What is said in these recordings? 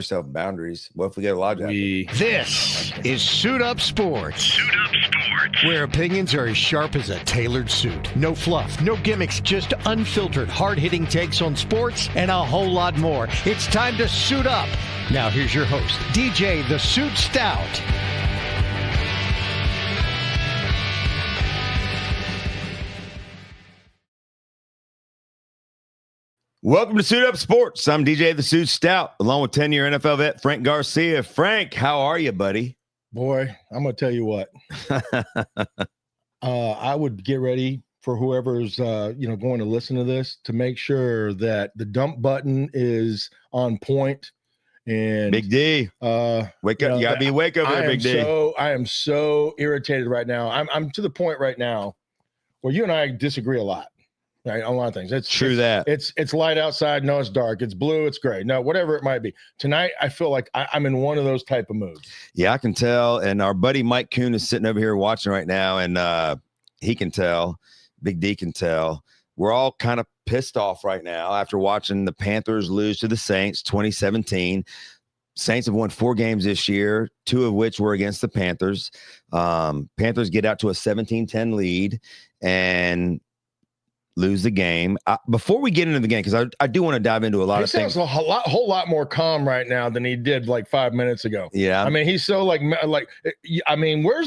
yourself boundaries. What if we get a lodge? This is Suit Up Sports. Suit Up Sports. Where opinions are as sharp as a tailored suit. No fluff, no gimmicks, just unfiltered, hard-hitting takes on sports and a whole lot more. It's time to suit up. Now here's your host, DJ the Suit Stout. Welcome to Suit Up Sports. I'm DJ the Suit Stout, along with 10-year NFL vet Frank Garcia. Frank, how are you, buddy? Boy, I'm going to tell you what. I would get ready for whoever's going to listen to this to make sure that the dump button is on point. And Big D, wake up! You gotta be wake up there, Big D. I am so irritated right now. I'm to the point right now where you and I disagree a lot. Right, on a lot of things. It's light outside. No, it's dark. It's blue. It's gray. No, whatever it might be. Tonight, I feel like I'm in one of those type of moods. Yeah, I can tell. And our buddy Mike Kuhn is sitting over here watching right now, and he can tell. Big D can tell. We're all kind of pissed off right now after watching the Panthers lose to the Saints 2017. Saints have won 4 games this year, 2 of which were against the Panthers. Panthers get out to a 17-10 lead and lose the game. Before we get into the game, because I do want to dive into a lot of things. He sounds a whole lot more calm right now than he did like 5 minutes ago. Yeah. I mean, he's so where's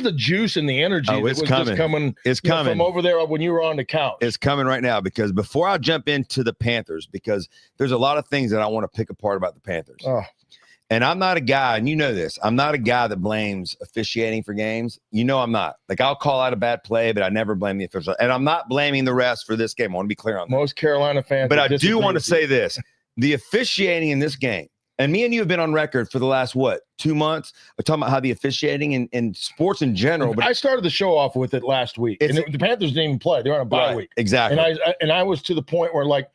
the juice and the energy that was coming. just coming? It's coming from over there when you were on the couch. It's coming right now, because before I jump into the Panthers, because there's a lot of things that I want to pick apart about the Panthers. Oh. And I'm not a guy, and you know this, I'm not a guy that blames officiating for games. You know I'm not. Like, I'll call out a bad play, but I never blame the official. And I'm not blaming the refs for this game. I want to be clear on that. Most Carolina fans. But I do want to say this. The officiating in this game, and me and you have been on record for the last, 2 months, talking about how the officiating in sports in general. But I started the show off with it last week. And the Panthers didn't even play. They were on a bye week. Exactly. And I was to the point where, like,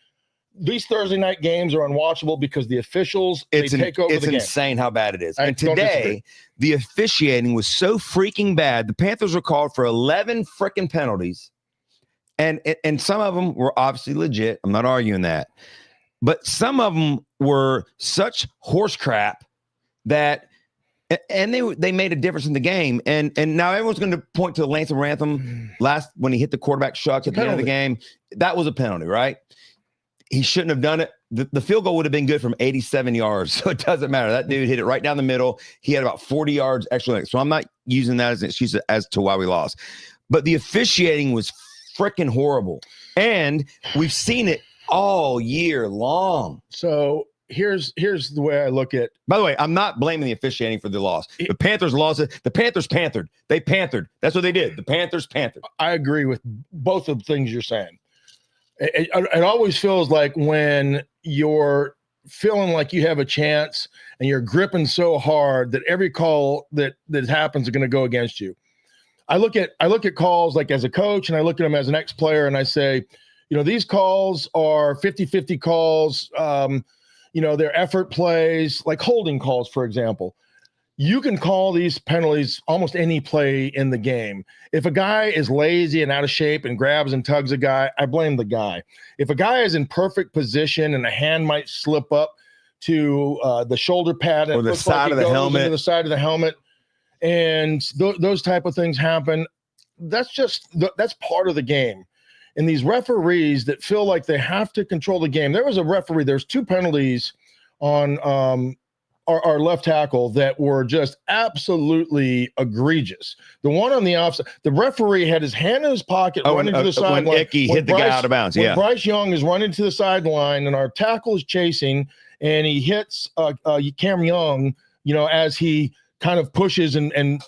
these Thursday night games are unwatchable because the officials take over the game. It's insane how bad it is. And today, the officiating was so freaking bad. The Panthers were called for 11 freaking penalties, and some of them were obviously legit. I'm not arguing that, but some of them were such horse crap that, and they made a difference in the game. And now everyone's going to point to Lance Rantham when he hit the quarterback shucks at the end of the game. That was a penalty, right? He shouldn't have done it. The field goal would have been good from 87 yards, so it doesn't matter. That dude hit it right down the middle. He had about 40 yards extra. So I'm not using that as an excuse as to why we lost. But the officiating was freaking horrible. And we've seen it all year long. So here's the way I look at. By the way, I'm not blaming the officiating for the loss. The Panthers lost it. The Panthers panthered. They panthered. That's what they did. The Panthers panthered. I agree with both of the things you're saying. It always feels like when you're feeling like you have a chance and you're gripping so hard that every call that happens is going to go against you. I look at calls like as a coach, and I look at them as an ex-player, and I say, these calls are 50-50 calls. They're effort plays, like holding calls, for example. You can call these penalties almost any play in the game. If a guy is lazy and out of shape and grabs and tugs a guy, I blame the guy. If a guy is in perfect position and a hand might slip up to the shoulder pad or the side of the helmet, into the side of the helmet, and those type of things happen, that's part of the game. And these referees that feel like they have to control the game. There's 2 penalties on our left tackle that were just absolutely egregious. The one on the offside, the referee had his hand in his pocket running to the sideline. When Icky hit the guy out of bounds, when Bryce Young is running to the sideline and our tackle is chasing, and he hits Cam Young, as he kind of pushes and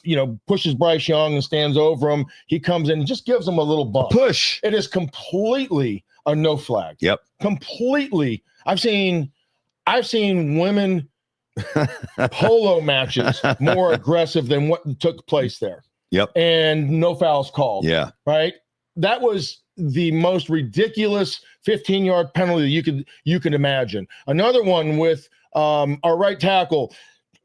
pushes Bryce Young and stands over him. He comes in and just gives him a little bump. Push. It is completely a no flag. Yep. Completely. I've seen women polo matches more aggressive than what took place there. Yep. And no fouls called. Yeah. Right. That was the most ridiculous 15-yard penalty you could imagine. Another one with our right tackle.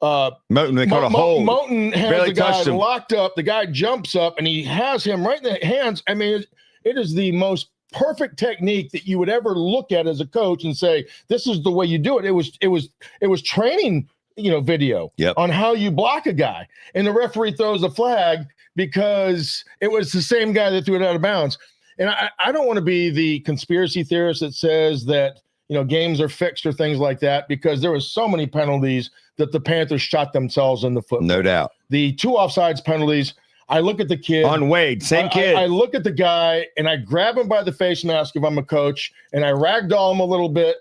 Moten, they called a hold. Moten has the guy locked up. The guy jumps up and he has him right in the hands. I mean, it is the most perfect technique that you would ever look at as a coach and say, this is the way you do it. It was training video Yep. on how you block a guy, and the referee throws a flag because it was the same guy that threw it out of bounds. And I don't want to be the conspiracy theorist that says that games are fixed or things like that, because there was so many penalties that the Panthers shot themselves in the foot. No doubt. The 2 offsides penalties. I look at the kid On Wade, same kid. I look at the guy and I grab him by the face mask if I'm a coach, and I ragdoll him a little bit.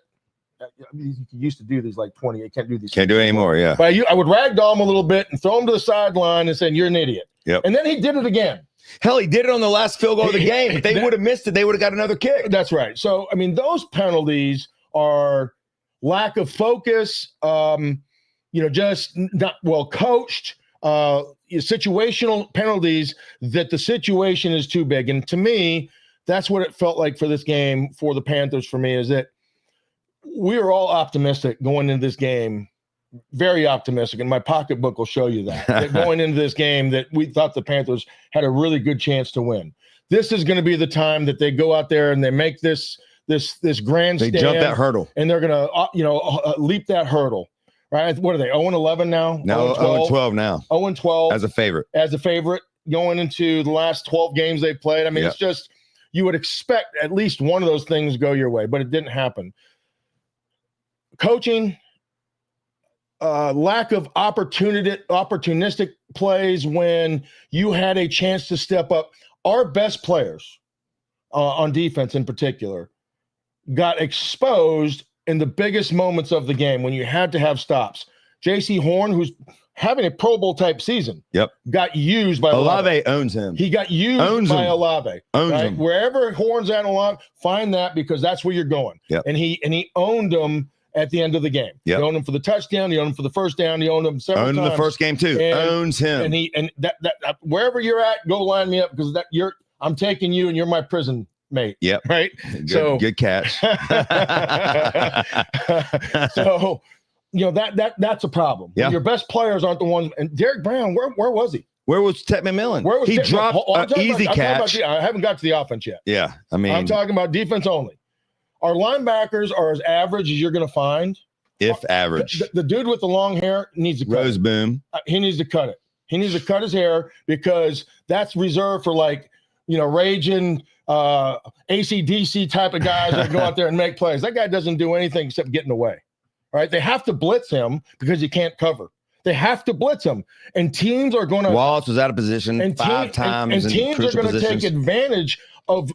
You used to do these like 20. You can't do these. Can't do it anymore. Yeah. But I would ragdoll him a little bit and throw him to the sideline and say, "You're an idiot." Yep. And then he did it again. Hell, he did it on the last field goal of the game. If they would have missed it, they would have got another kick. That's right. So, I mean, those penalties are lack of focus, just not well coached, situational penalties that the situation is too big. And to me, that's what it felt like for this game for the Panthers. For me, is that we were all optimistic going into this game, very optimistic, and my pocketbook will show you that going into this game, that we thought the Panthers had a really good chance to win. This is going to be the time that they go out there and they make this grandstand. They jump that hurdle, and they're going to leap that hurdle. Right? What are they? 0-11 now? No, 0-12 now. 0-12 As a favorite. Going into the last 12 games they've played. I mean, It's just, you would expect at least one of those things go your way, but it didn't happen. Coaching, lack of opportunistic plays when you had a chance to step up. Our best players on defense in particular got exposed in the biggest moments of the game when you had to have stops. J.C. Horn, who's having a Pro Bowl type season, got used by Olave. Owns him. He got used by Olave. Owns him. Wherever Horn's at Olave, find that, because that's where you're going. Yep. And he owned him at the end of the game. Yep. He owned him for the touchdown. He owned him for the first down. He owned him several times. Owned him the first game too. Owns him. And that wherever you're at, go line me up, because I'm taking you and you're my prison mate. Yep. Right. Good catch. So, that's a problem. Yeah. Your best players aren't the ones. And Derek Brown, where was he? Where was Ted McMillan? He dropped an easy catch. I haven't got to the offense yet. Yeah. I mean, I'm talking about defense only. Our linebackers are as average as you're going to find. If average. The dude with the long hair needs to cut Rose Boom. He needs to cut it. He needs to cut his hair, because that's reserved for raging AC/DC type of guys that go out there and make plays. That guy doesn't do anything except getting away. Right? They have to blitz him because he can't cover. They have to blitz him, and teams are going to. Wallace was out of position 5 times, and teams are going to take advantage of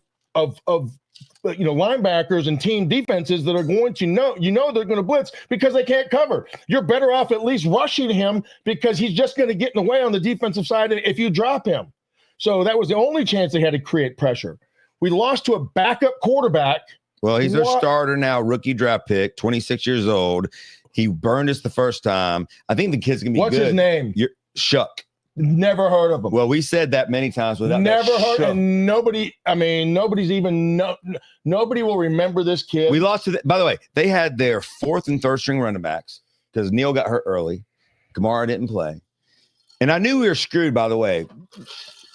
linebackers and team defenses that are going to they're going to blitz because they can't cover. You're better off at least rushing him, because he's just going to get in the way on the defensive side if you drop him. So that was the only chance they had to create pressure. We lost to a backup quarterback. Well, he's their starter now, rookie draft pick, 26 years old. He burned us the first time. I think the kid's going to be What's good. What's his name? Shuck. Never heard of him. Well, we said that many times without never heard, and nobody will remember this kid. We lost to by the way, they had their 4th and 3rd string running backs because Neal got hurt early. Kamara didn't play. And I knew we were screwed, by the way.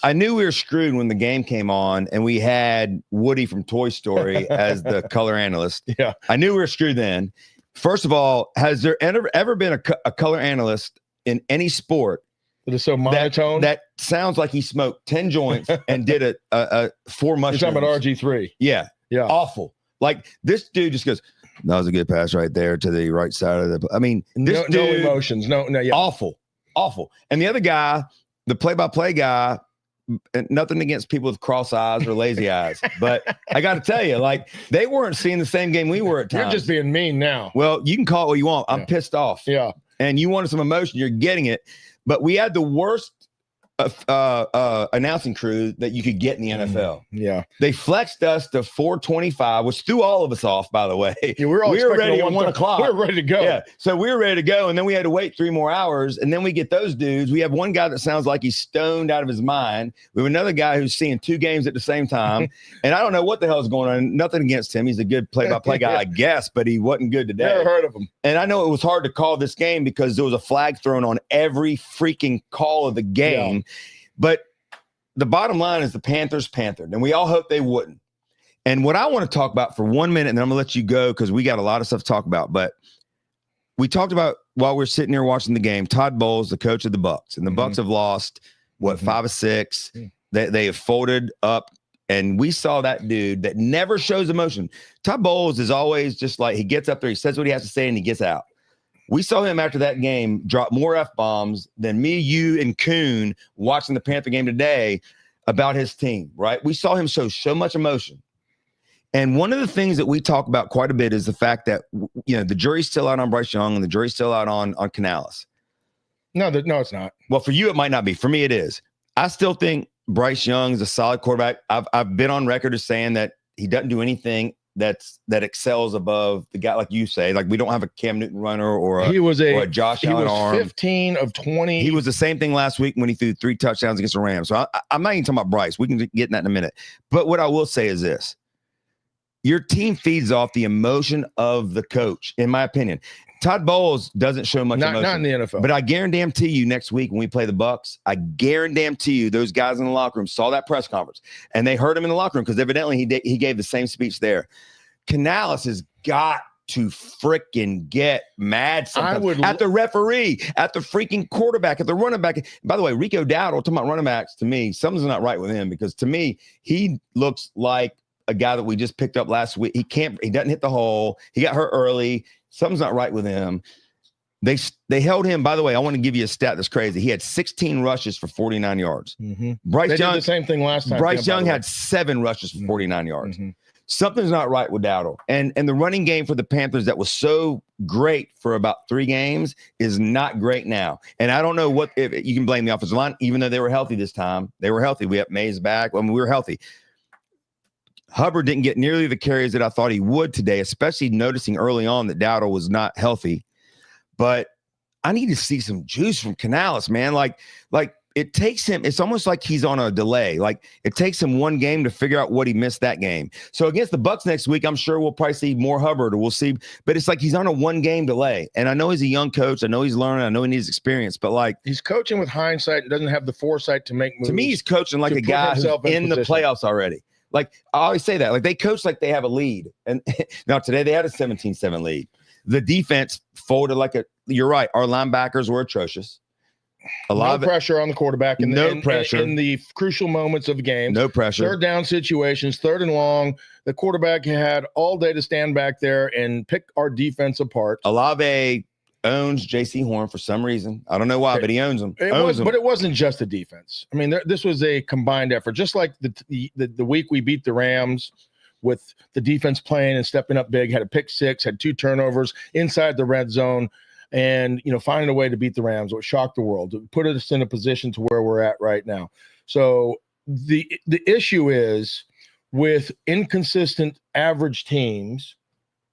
I knew we were screwed when the game came on and we had Woody from Toy Story as the color analyst. Yeah. I knew we were screwed then. First of all, has there ever been a color analyst in any sport that is so monotone? That sounds like he smoked 10 joints and did a 4 mushrooms. You're talking about RG3. Yeah. Yeah. Awful. Like, this dude just goes, that was a good pass right there to the right side of the. I mean, this dude, no emotions. No. Yeah. Awful. And the other guy, the play-by-play guy, and nothing against people with cross eyes or lazy eyes, but I got to tell you, they weren't seeing the same game we were at times. You're just being mean now. Well, you can call it what you want. I'm pissed off. Yeah. And you wanted some emotion. You're getting it. But we had the worst announcing crew that you could get in the NFL. Yeah. They flexed us to 425, which threw all of us off, by the way. Yeah, we were ready at 1 o'clock. We were ready to go. Yeah. So we were ready to go. And then we had to wait 3 more hours. And then we get those dudes. We have one guy that sounds like he's stoned out of his mind. We have another guy who's seeing 2 games at the same time. And I don't know what the hell is going on. Nothing against him. He's a good play-by-play guy, I guess, but he wasn't good today. Never heard of him. And I know it was hard to call this game because there was a flag thrown on every freaking call of the game. Yeah. But the bottom line is the Panthers panthered, and we all hoped they wouldn't. And what I want to talk about for 1 minute, and then I'm going to let you go because we got a lot of stuff to talk about. But we talked about while we're sitting here watching the game, Todd Bowles, the coach of the Bucs, and the Bucs have lost 5 of 6. They have folded up, and we saw that dude that never shows emotion. Todd Bowles is always just like, he gets up there, he says what he has to say, and he gets out. We saw him after that game drop more F-bombs than me, you, and Coon watching the Panther game today about his team, right? We saw him show so much emotion. And one of the things that we talk about quite a bit is the fact that, the jury's still out on Bryce Young and the jury's still out on Canales. No, it's not. Well, for you, it might not be. For me, it is. I still think Bryce Young is a solid quarterback. I've been on record as saying that he doesn't do anything that excels above the guy, like you say. Like, we don't have a Cam Newton runner or a Josh Allen arm. 15 of 20. He was the same thing last week when he threw 3 touchdowns against the Rams. So I'm not even talking about Bryce. We can get in that in a minute. But what I will say is this. Your team feeds off the emotion of the coach, in my opinion. Todd Bowles doesn't show much emotion. Not in the NFL. But I guarantee you next week when we play the Bucs, I guarantee you those guys in the locker room saw that press conference, and they heard him in the locker room because evidently he gave the same speech there. Canales has got to freaking get mad sometimes at the referee, at the freaking quarterback, at the running back. By the way, Rico Dowdle, talking about running backs, to me, something's not right with him because to me, he looks like a guy that we just picked up last week. He doesn't hit the hole. He got hurt early. Something's not right with him. They held him. By the way, I want to give you a stat that's crazy. He had 16 rushes for 49 yards. Bryce Young did the same thing last time. Bryce Young had 7 rushes for 49 yards. Something's not right with Dowdle. And the running game for the Panthers that was so great for about 3 games is not great now. And I don't know if you can blame the offensive line, even though they were healthy this time. They were healthy. We have Mays back. I mean, we were healthy. Hubbard didn't get nearly the carries that I thought he would today, especially noticing early on that Dowdle was not healthy. But I need to see some juice from Canales, man. Like it takes him, it's almost like he's on a delay. Like it takes him one game to figure out what he missed that game. So against the Bucs next week, I'm sure we'll probably see more Hubbard, or we'll see, but it's like he's on a 1-game delay. And I know he's a young coach. I know he's learning. I know he needs experience, but like he's coaching with hindsight and doesn't have the foresight to make moves. To me, he's coaching like a guy who's in the playoffs already. Like I always say that, like they coach like they have a lead. And now today they had a 17-7 lead. The defense folded you're right. Our linebackers were atrocious. A lot of pressure on the quarterback. Pressure in the crucial moments of the game. No pressure. 3rd down situations, 3rd and long. The quarterback had all day to stand back there and pick our defense apart. Olave owns J.C. Horn for some reason. I don't know why, but he owns him. But it wasn't just the defense. I mean, this was a combined effort. Just like the week we beat the Rams with the defense playing and stepping up big, had a pick 6, had 2 turnovers inside the red zone, and finding a way to beat the Rams, which shocked the world, put us in a position to where we're at right now. So the issue is with inconsistent average teams.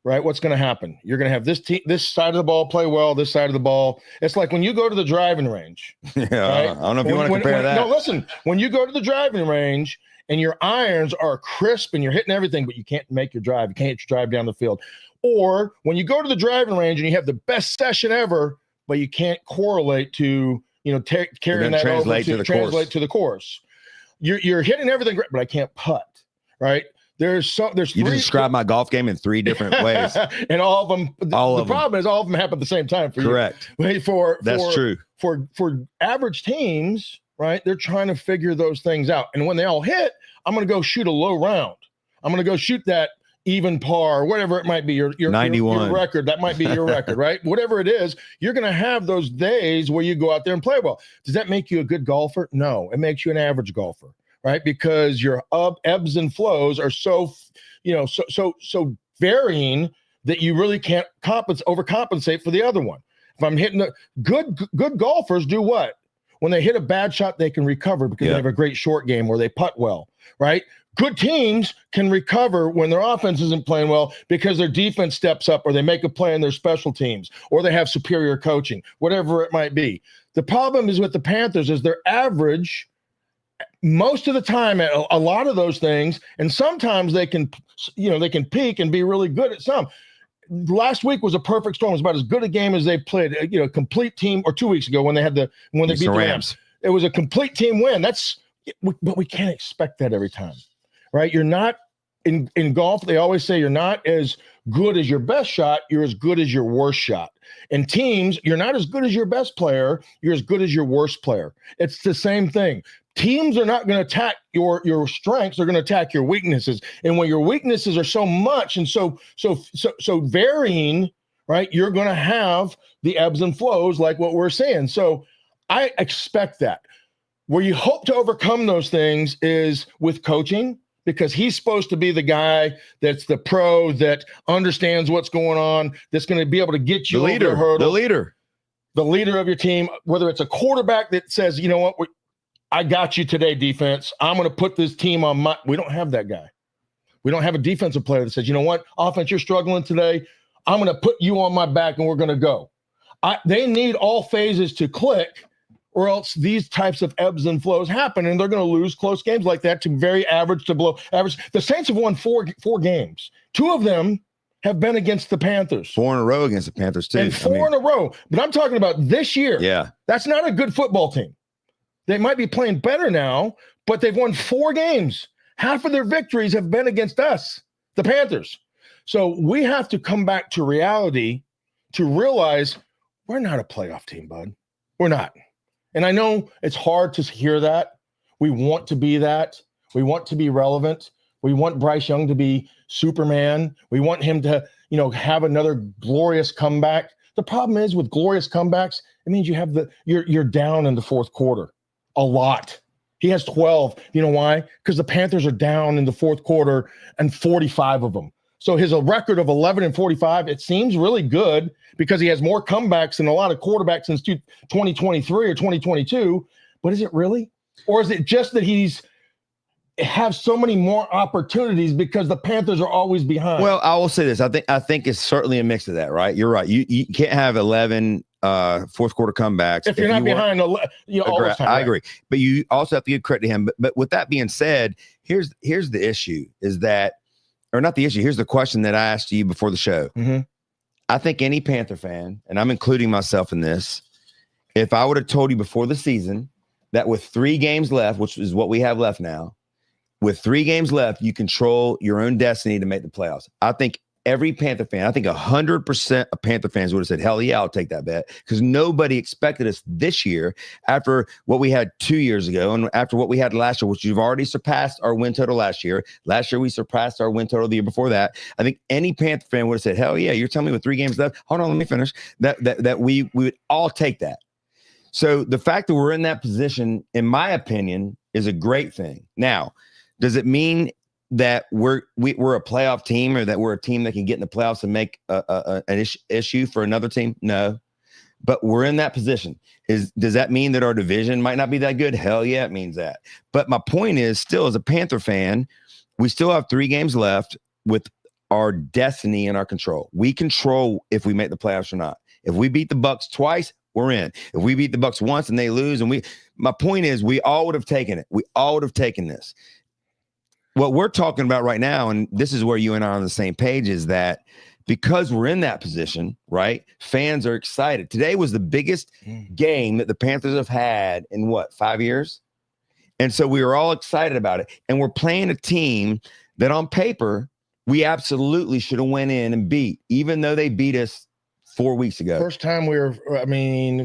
Right? What's going to happen? You're going to have this side of the ball play well, this side of the ball. It's like when you go to the driving range. Yeah, right? I don't know if you want to compare that. No, listen. When you go to the driving range and your irons are crisp and you're hitting everything, but you can't make your drive. You can't drive down the field. Or when you go to the driving range and you have the best session ever, but you can't correlate to carrying that translate over to the course. You're hitting everything great, but I can't putt. Right? You just described my golf game in 3 different ways, and all of them. The problem is all of them happen at the same time for Correct. you. Correct. That's true. For average teams, right? They're trying to figure those things out, and when they all hit, I'm going to go shoot a low round. I'm going to go shoot that even par, whatever it might be. Your 91 your record. That might be your record, right? Whatever it is, you're going to have those days where you go out there and play well. Does that make you a good golfer? No, it makes you an average golfer. Right, because your ebbs and flows are so varying that you really can't overcompensate for the other one. If I'm hitting good golfers do what? When they hit a bad shot, they can recover because they have a great short game or they putt well. Right? Good teams can recover when their offense isn't playing well because their defense steps up or they make a play in their special teams or they have superior coaching, whatever it might be. The problem is with the Panthers is their average. Most of the time, a lot of those things, and sometimes they can peak and be really good at some. Last week was a perfect storm. It was about as good a game as they played. A complete team, or 2 weeks ago when they beat the Rams. It was a complete team win. But we can't expect that every time, right? You're not in golf. They always say you're not as good as your best shot. You're as good as your worst shot. In teams, you're not as good as your best player. You're as good as your worst player. It's the same thing. Teams are not going to attack your strengths. They're going to attack your weaknesses. And when your weaknesses are so much and so varying, right, you're going to have the ebbs and flows like what we're saying. So I expect that. Where you hope to overcome those things is with coaching, because he's supposed to be the guy that's the pro that understands what's going on, that's going to be able to get you The leader, over the hurdle. the leader of your team, whether it's a quarterback that says, you know what, I got you today, defense. I'm going to put this team on my – we don't have that guy. We don't have a defensive player that says, you know what, offense, you're struggling today. I'm going to put you on my back and we're going to go. They need all phases to click, or else these types of ebbs and flows happen, and they're going to lose close games like that to very average to below average. The Saints have won four games. 2 of them have been against the Panthers. 4 in a row against the Panthers, too. And 4 in a row. But I'm talking about this year. Yeah. That's not a good football team. They might be playing better now, but they've won 4 games. Half of their victories have been against us, the Panthers. So we have to come back to reality to realize we're not a playoff team, bud. We're not. And I know it's hard to hear that. We want to be that. We want to be relevant. We want Bryce Young to be Superman. We want him to, have another glorious comeback. The problem is with glorious comebacks, it means you have you're down in the fourth quarter a lot. He has 12. You know why? Because the Panthers are down in the fourth quarter and 45 of them. So his record of 11 and 45, it seems really good because he has more comebacks than a lot of quarterbacks since 2023 or 2022. But is it really? Or is it just that he's have so many more opportunities because the Panthers are always behind? Well, I will say this. I think it's certainly a mix of that, right? You're right. You can't have 11 fourth quarter comebacks if you're not behind all the time. I agree. But you also have to give credit to him. But with that being said, here's the issue is that, or not the issue, here's the question that I asked you before the show. Mm-hmm. I think any Panther fan, and I'm including myself in this, if I would have told you before the season that with 3 games left, which is what we have left now, with 3 games left, you control your own destiny to make the playoffs. I think every Panther fan, I think 100% of Panther fans would have said, hell yeah, I'll take that bet. Because nobody expected us this year after what we had 2 years ago and after what we had last year, which you've already surpassed our win total last year. Last year, we surpassed our win total the year before that. I think any Panther fan would have said, hell yeah, you're telling me with 3 games left? Hold on, let me finish. That we would all take that. So the fact that we're in that position, in my opinion, is a great thing. Now, does it mean that we're a playoff team or that we're a team that can get in the playoffs and make an issue for another team? No, but we're in that position. Does that mean that our division might not be that good? Hell yeah, it means that. But my point is still, as a Panther fan, we still have 3 games left with our destiny in our control. We control if we make the playoffs or not. If we beat the Bucs twice, we're in. If we beat the Bucs once and they lose, my point is we all would have taken it. We all would have taken this. What we're talking about right now, and this is where you and I are on the same page, is that because we're in that position, right? Fans are excited. Today was the biggest game that the Panthers have had in 5 years? And so we were all excited about it. And we're playing a team that on paper, we absolutely should have went in and beat, even though they beat us 4 weeks ago. First time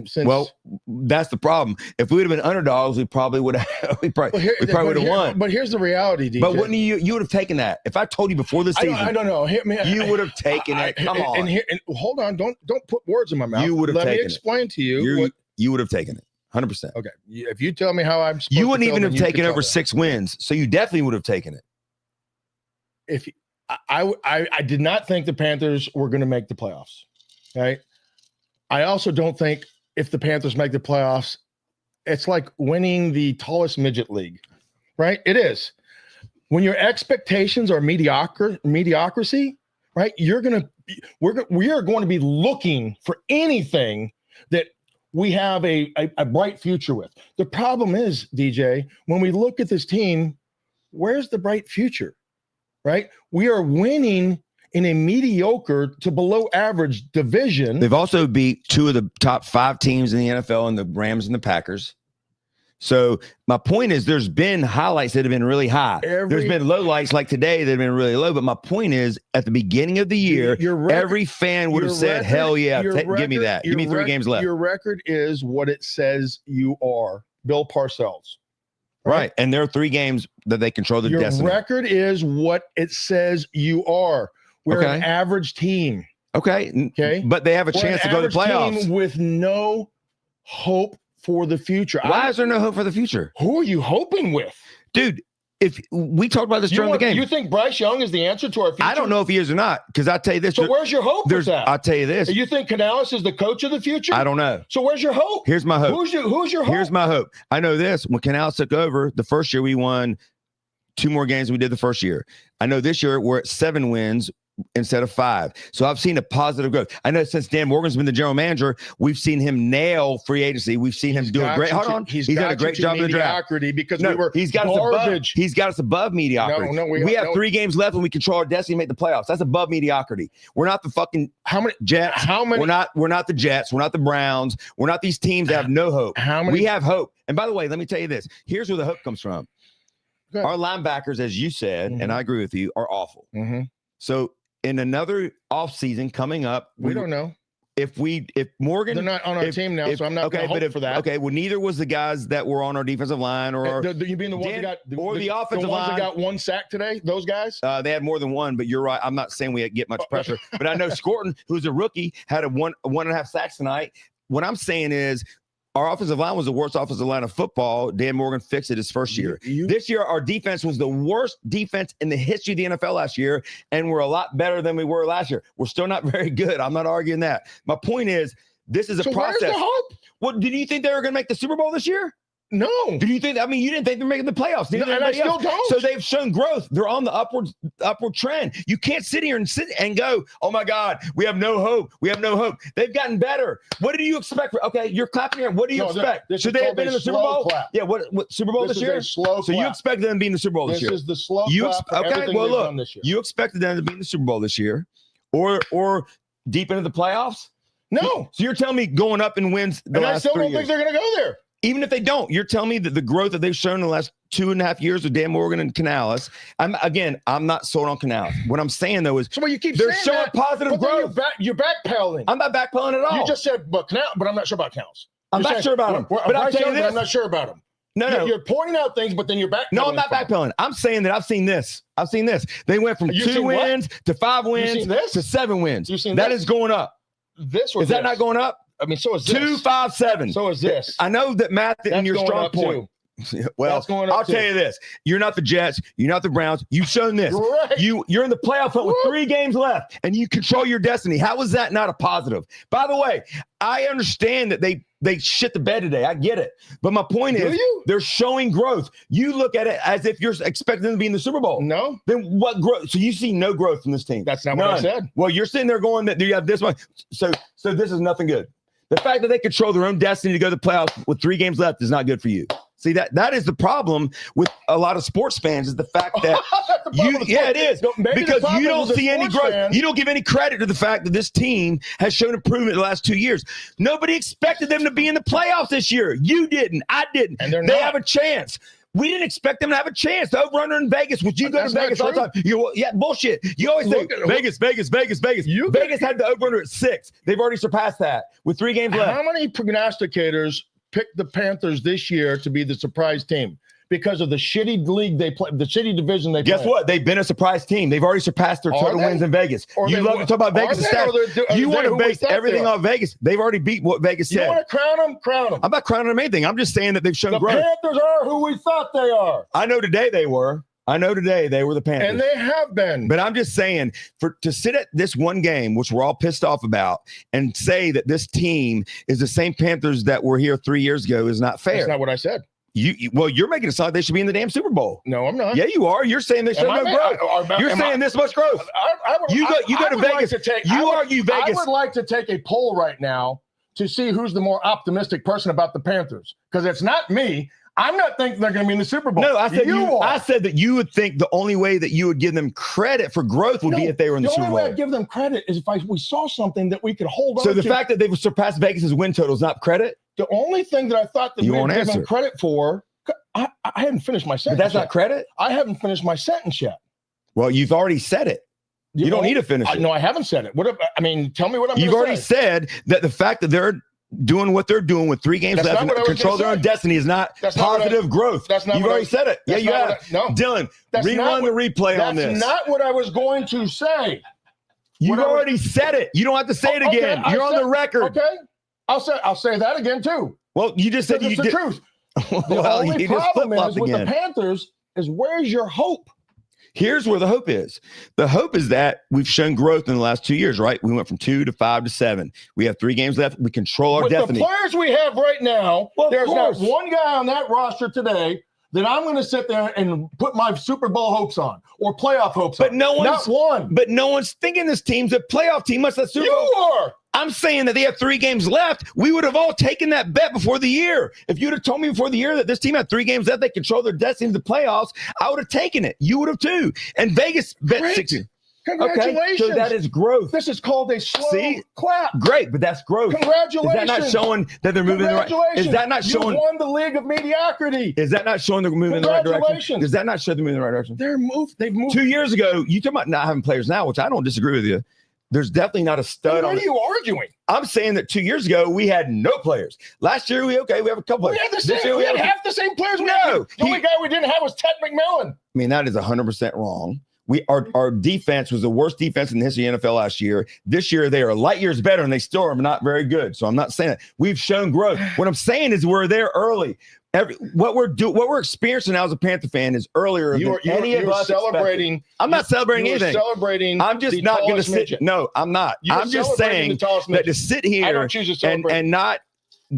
since. Well, that's the problem. If we would have been underdogs, we probably would have. We probably would have won. But here's the reality, DJ. But wouldn't you would have taken that? If I told you before the season, I don't know. You would have taken it. Come on. And hold on. Don't put words in my mouth. You would have taken it. Let me explain to you. You would have taken it. 100%. Okay. If you tell me how I'm supposed you wouldn't to even have taken over that. 6 wins, so you definitely would have taken it. If I did not think the Panthers were going to make the playoffs. Okay. I also don't think if the Panthers make the playoffs, it's like winning the tallest midget league, right? It is. When your expectations are mediocrity, right? We are going to be looking for anything that we have a bright future with. The problem is, DJ, when we look at this team, where's the bright future, right? We are winning in a mediocre to below average division. They've also beat 2 of the top 5 teams in the NFL, and the Rams and the Packers. So my point is there's been highlights that have been really high. There's been low lights like today that have been really low. But my point is at the beginning of the year, every fan would have said, hell yeah, give me that. Give me 3 games left. Your record is what it says you are. Bill Parcells. Right. And there are 3 games that they control the destiny. Your record is what it says you are. We're an average team. Okay. But they have a chance to go to the playoffs. Team with no hope for the future. Why is there no hope for the future? Who are you hoping with? Dude, if we talked about this during the game. You think Bryce Young is the answer to our future? I don't know if he is or not, because I'll tell you this. So where's your hope with that? I'll tell you this. You think Canales is the coach of the future? I don't know. So where's your hope? Here's my hope. Who's your hope? Here's my hope. I know this. When Canales took over, the first year we won 2 more games than we did the first year. I know this year we're at 7 wins instead of 5. So I've seen a positive growth. I know since Dan Morgan's been the general manager, we've seen him nail free agency. We've seen him do a great. Hold on, he's done a great job in the draft. Because he's got us above mediocrity. We have 3 games left and we control our destiny, make the playoffs. That's above mediocrity. We're not the fucking Jets. We're not the Jets. We're not the Browns. We're not these teams that have no hope. We have hope. And by the way, let me tell you this. Here's where the hope comes from. Our linebackers, as you said, and I agree with you, are awful. So in another offseason coming up, we don't know if Morgan, they're not on our team now, so I'm not going to hope for that. Okay, well, neither was the guys that were on our defensive line, or you mean the ones that got the offensive line that got 1 sack today. Those guys, they had more than 1, but you're right. I'm not saying we get much pressure, but I know Scorton, who's a rookie, had a 1.5 sacks tonight. What I'm saying is, our offensive line was the worst offensive line of football. Dan Morgan fixed it his first year. This year, our defense was the worst defense in the history of the NFL last year, and we're a lot better than we were last year. We're still not very good. I'm not arguing that. My point is, this is a process. Where's the hope? Well, did you think they were going to make the Super Bowl this year? No. Did you think? I mean, you didn't think they're making the playoffs, and I still don't. So they've shown growth. They're on the upward trend. You can't sit here and go, "Oh my God, we have no hope. We have no hope." They've gotten better. What did you expect? Okay, you're clapping here. What do you expect? Should they have been in the Super Bowl? Clap. Yeah. What Super Bowl this year? So you expected them to be in the Super Bowl this year? This is the slow clap. Okay. Well, look, you expected them to be in the Super Bowl this year, or deep into the playoffs? No. So you're telling me going up and wins the last 3 years? I still don't think they're going to go there. Even if they don't, you're telling me that the growth that they've shown in the last 2.5 years with Dan Morgan and Canales. I'm not sold on Canales. What I'm saying though is, you keep they're showing positive growth. You're backpedaling. I'm not backpedaling at all. You just said, but I'm not sure about Canales. I'm not sure about him. But I'll tell you this. I'm not sure about him. No. You're pointing out things, but then you're backpedaling. No, I'm not backpedaling. I'm saying that I've seen this. They went from 2 wins to 5 wins to 7 wins. That is going up. Is that not going up? I mean, so is this. 2, 5, 7. So is this. I know that math isn't your strong point. Well, I'll tell you this. You're not the Jets. You're not the Browns. You've shown this. Right. You're in the playoff hunt with 3 games left, and you control your destiny. How is that not a positive? By the way, I understand that they shit the bed today. I get it. But my point is, they're showing growth. You look at it as if you're expecting them to be in the Super Bowl. No. Then what growth? So you see no growth from this team. That's not what I said. Well, you're sitting there going that you have this one. So this is nothing good. The fact that they control their own destiny to go to the playoffs with 3 games left is not good for you. See, that is the problem with a lot of sports fans, is the fact that it is. Because you don't see any growth. You don't give any credit to the fact that this team has shown improvement the last 2 years. Nobody expected them to be in the playoffs this year. You didn't. I didn't. And they have a chance. We didn't expect them to have a chance. The over-under in Vegas. Would you go to Vegas all the time? Bullshit. You always say Vegas. Vegas had the over-under at 6. They've already surpassed that with 3 games left. How many prognosticators picked the Panthers this year to be the surprise team because of the shitty league they play, the shitty division they play? Guess what? They've been a surprise team. They've already surpassed their total wins in Vegas. You love to talk about Vegas stats. You want to base everything on Vegas. They've already beat what Vegas said. You want to crown them? Crown them. I'm not crowning them anything. I'm just saying that they've shown growth. The Panthers are who we thought they are. I know today they were. the Panthers. And they have been. But I'm just saying, to sit at this one game, which we're all pissed off about, and say that this team is the same Panthers that were here 3 years ago is not fair. That's not what I said. You're making it sound like they should be in the damn Super Bowl. No, I'm not. Yeah, you are. You're saying they should no growth. You're saying this much growth. You go to Vegas. You argue Vegas. I would like to take a poll right now to see who's the more optimistic person about the Panthers, because it's not me. I'm not thinking they're going to be in the Super Bowl. No, I said are. I said that you would think the only way that you would give them credit for growth would be if they were in the Super only Bowl. way I'd give them credit is if we saw something that we could hold on So to. the fact that they've surpassed Vegas's win total is not credit? The only thing that I thought that You we won't would give them answer. credit for, I hadn't finished my sentence. But that's yet. not credit? I haven't finished my sentence yet. Well, you've already said it. You don't need to finish it. No, I haven't said it. Tell me what I'm You've gonna already say. said that the fact that they're doing what they're doing with 3 games That's left not what I and was control gonna their own say. destiny is not That's not positive growth. That's not You've what already said it. Yeah, that's you not have. what Dylan, That's not rerun the what- replay on this. That's not what I was going to say. You've what I was- already said it. You don't have to say it Okay, again. I You're on said- the record. Okay, I'll say that again too. Well, you just said Because you it's the did. truth. The Well, only you just problem flip-flopped is with again. the Panthers is where's your hope? Here's where the hope is. The hope is that we've shown growth in the last 2 years, right? We went from 2 to 5 to 7. We have 3 games left. We control our With destiny. the players we have right now, Well, of there's not course. one guy on that roster today that I'm going to sit there and put my Super Bowl hopes on or playoff hopes But on. no one's- not one. But no one's thinking this team's a playoff team. Much less Super You Bowl. are. I'm saying that they have 3 games left. We would have all taken that bet before the year. If you'd have told me before the year that this team had 3 games left, they control their destiny in the playoffs, I would have taken it. You would have too. And Vegas bet Great. 60. Congratulations. Okay, so that is growth. This is called a slow See? clap. Great, but that's growth. Congratulations. Is that not showing that they're moving in the right? Congratulations. Is that not showing? You won the league of mediocrity. Is that not showing they're moving in the right direction? Congratulations. Does that not show they're moving in the right direction? They've moved. 2 years ago, you talk about not having players now, which I don't disagree with you. There's definitely not a stud What on are it. you arguing? I'm saying that 2 years ago we had no players. Last year we have a couple. We players. had the This same. year We had have- half the same players. No, The only guy we didn't have was Ted McMillan. I mean, that is 100% wrong. Our defense was the worst defense in the history of the NFL last year. This year they are light years better, and they still are not very good. So I'm not saying that. We've shown growth. What I'm saying is we're there early. What we're experiencing now as a Panther fan is earlier than any of us celebrating. expected. I'm not celebrating You were anything. celebrating. I'm just the not going to tallest sit. midget. No, I'm not. You were I'm just celebrating saying the tallest that to midget. sit I here don't choose to celebrate. and not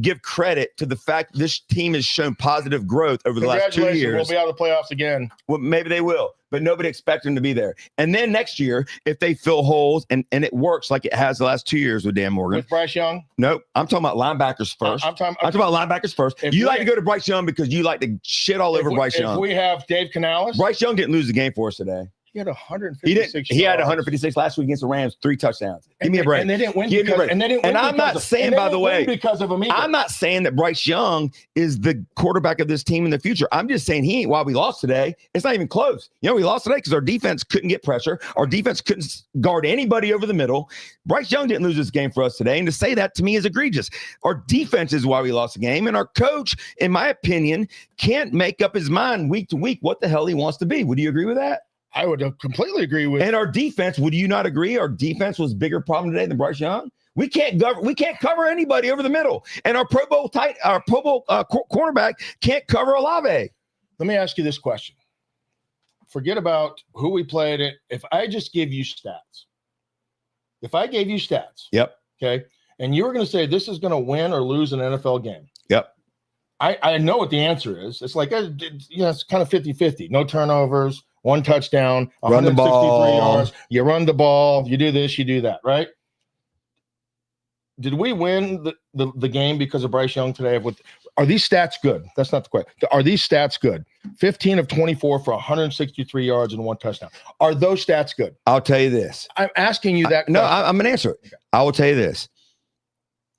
give credit to the fact this team has shown positive growth over the last 2 Congratulations. years. We'll be out of the playoffs again. Well, maybe they will, but nobody expects them to be there. And then next year, if they fill holes and it works like it has the last 2 years with Dan Morgan. With Bryce Young. Nope. I'm talking about linebackers first. I'm talking about linebackers first. If You like we- to go to Bryce Young because you like to shit all over Bryce Young. If we have Dave Canales, Bryce Young didn't lose the game for us today. he had 156. He didn't. He had yards. 156 last week against the Rams, 3 touchdowns. Give me a And- break. And they didn't win. Give me a because, break. and they didn't win. And I'm not because of- saying, and they by the didn't win way, because of Amigo. I'm not saying that Bryce Young is the quarterback of this team in the future. I'm just saying he ain't. While we lost today, it's not even close. You know, we lost today because our defense couldn't get pressure. Our defense couldn't guard anybody over the middle. Bryce Young didn't lose this game for us today. And to say that to me is egregious. Our defense is why we lost the game. And our coach, in my opinion, can't make up his mind week to week what the hell he wants to be. Would you agree with that? I would completely agree with. And our defense, would you not agree? Our defense was a bigger problem today than Bryce Young. We can't cover anybody over the middle, and our Pro Bowl cornerback can't cover Olave. Let me ask you this question. Forget about who we played it. If I just give you stats, Yep. okay, and you were going to say this is going to win or lose an NFL game. Yep. I know what the answer is. It's like, it's kind of 50-50. No turnovers, 1 touchdown, Run the 163 ball. yards. You run the ball, you do this, you do that, right? Did we win the game because of Bryce Young today? Are these stats good? That's not the question. Are these stats good? 15 of 24 for 163 yards and 1 touchdown. Are those stats good? I'll tell you this. I'm asking you that No, question. I'm going to answer it. I will tell you this.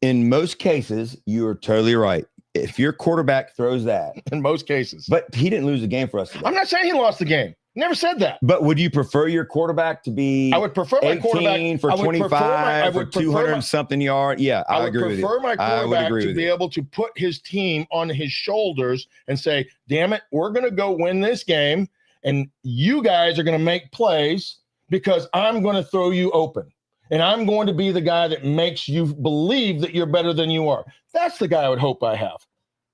In most cases, you are totally right. If your quarterback throws that, In most cases. but he didn't lose the game for us today. I'm not saying he lost the game. Never said that. But would you prefer your quarterback to be I would prefer my 18 quarterback for I would 25 I for would prefer 200 my- something yard? Yeah, I I would agree with you. prefer my I would quarterback agree to with be you. able to put his team on his shoulders and say, damn it, we're going to go win this game. And you guys are going to make plays because I'm going to throw you open. And I'm going to be the guy that makes you believe that you're better than you are. That's the guy I would hope I have.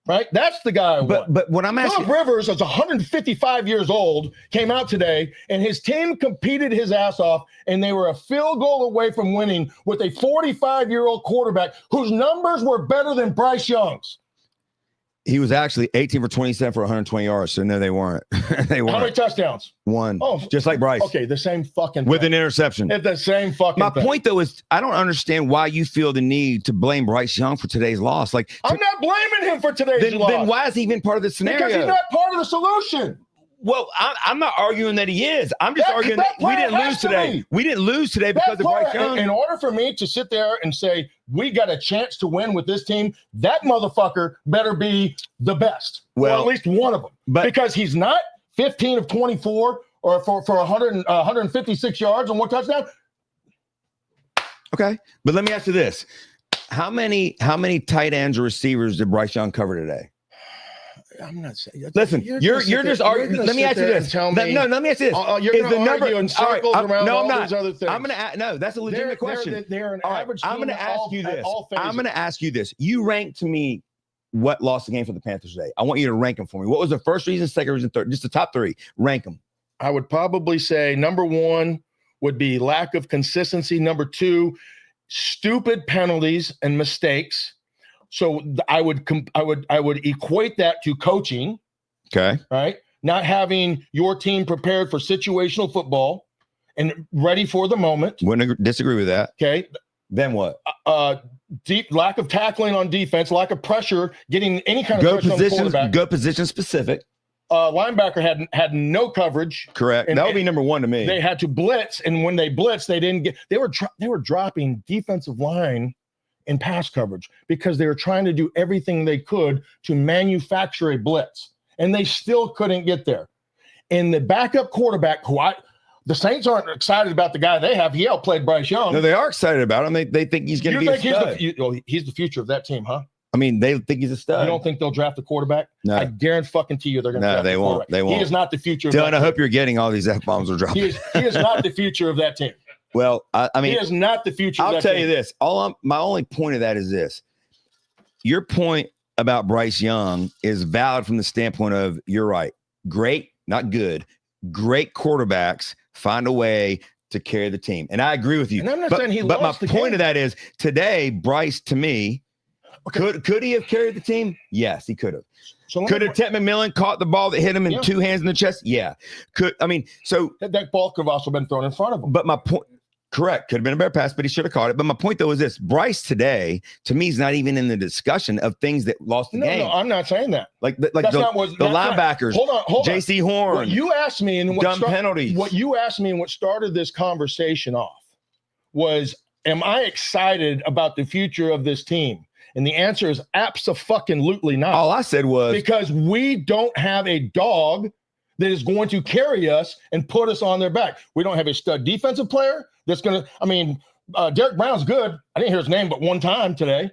Right? That's the guy I want. But what I'm asking, Philip Rivers, is 155 years old, came out today, and his team competed his ass off, and they were a field goal away from winning with a 45-year-old quarterback whose numbers were better than Bryce Young's. He was actually 18 for 27 for 120 yards. So no, they weren't. They weren't. How many touchdowns? One. Oh, just like Bryce. Okay, the same fucking with thing. an interception. It's the same fucking My thing. point though is I don't understand why you feel the need to blame Bryce Young for today's loss. Like I'm not blaming him for today's loss. Then why is he even part of the scenario? Because he's not part of the solution. Well, I'm not arguing that he is. I'm just arguing that we didn't lose today. We didn't lose today because of Bryce Young. In order for me to sit there and say we got a chance to win with this team, that motherfucker better be the best. Well, or at least one of them. Because he's not 15 of 24 or for 156 yards and 1 touchdown. Okay, but let me ask you this: how many tight ends or receivers did Bryce Young cover today? I'm not saying. Listen, you're just arguing. Let me ask you this. No, let me ask you this. You're going to argue in circles around all these other things. I'm going to no. That's a legitimate question. They're an average team. I'm going to ask you this. I'm going to ask you this. You rank to me what lost the game for the Panthers today. I want you to rank them for me. What was the first reason, second reason, third? Just the top 3. Rank them. I would probably say number 1 would be lack of consistency. Number 2, stupid penalties and mistakes. So I would equate that to coaching. Okay. Right. Not having your team prepared for situational football and ready for the moment. Wouldn't disagree with that. Okay. Then what? Deep lack of tackling on defense, lack of pressure, getting any kind of pressure on the quarterback. Go position specific. Linebacker had no coverage. Correct. That would be number 1 to me. They had to blitz, and when they blitzed, they didn't get. They were dropping defensive line in pass coverage because they were trying to do everything they could to manufacture a blitz, and they still couldn't get there. And the backup quarterback, the Saints aren't excited about the guy they have. He outplayed Bryce Young. No, they are excited about him. They think he's going to be a stud. He's the future of that team, huh? I mean, they think he's a stud. You don't think they'll draft a quarterback? No. I guarantee you they're going to draft a quarterback. No, they won't. He is not the future of that team. team. I hope you're getting all these F-bombs are dropping. He is not the future of that team. Well, I mean, he is not the future. I'll tell you this. My only point of that is this. Your point about Bryce Young is valid from the standpoint of you're right. Great, not good. Great quarterbacks find a way to carry the team. And I agree with you. And I'm not saying he lost my the point game. of that is today, Bryce, to me, could he have carried the team? Yes, he could have. So could have Ted McMillan caught the ball that hit him in 2 hands in the chest? Yeah. That ball could have also been thrown in front of him. But my point, correct, could have been a better pass, but he should have caught it. But my point though is this: Bryce today, to me, is not even in the discussion of things that lost the game. No, I'm not saying that. Like the linebackers. Hold on. J.C. Horn. What you asked me and penalties. What you asked me and what started this conversation off was, am I excited about the future of this team? And the answer is abso-fucking-lutely not. All I said was because we don't have a dog that is going to carry us and put us on their back. We don't have a stud defensive player that's going to. I mean, Derek Brown's good. I didn't hear his name but one time today.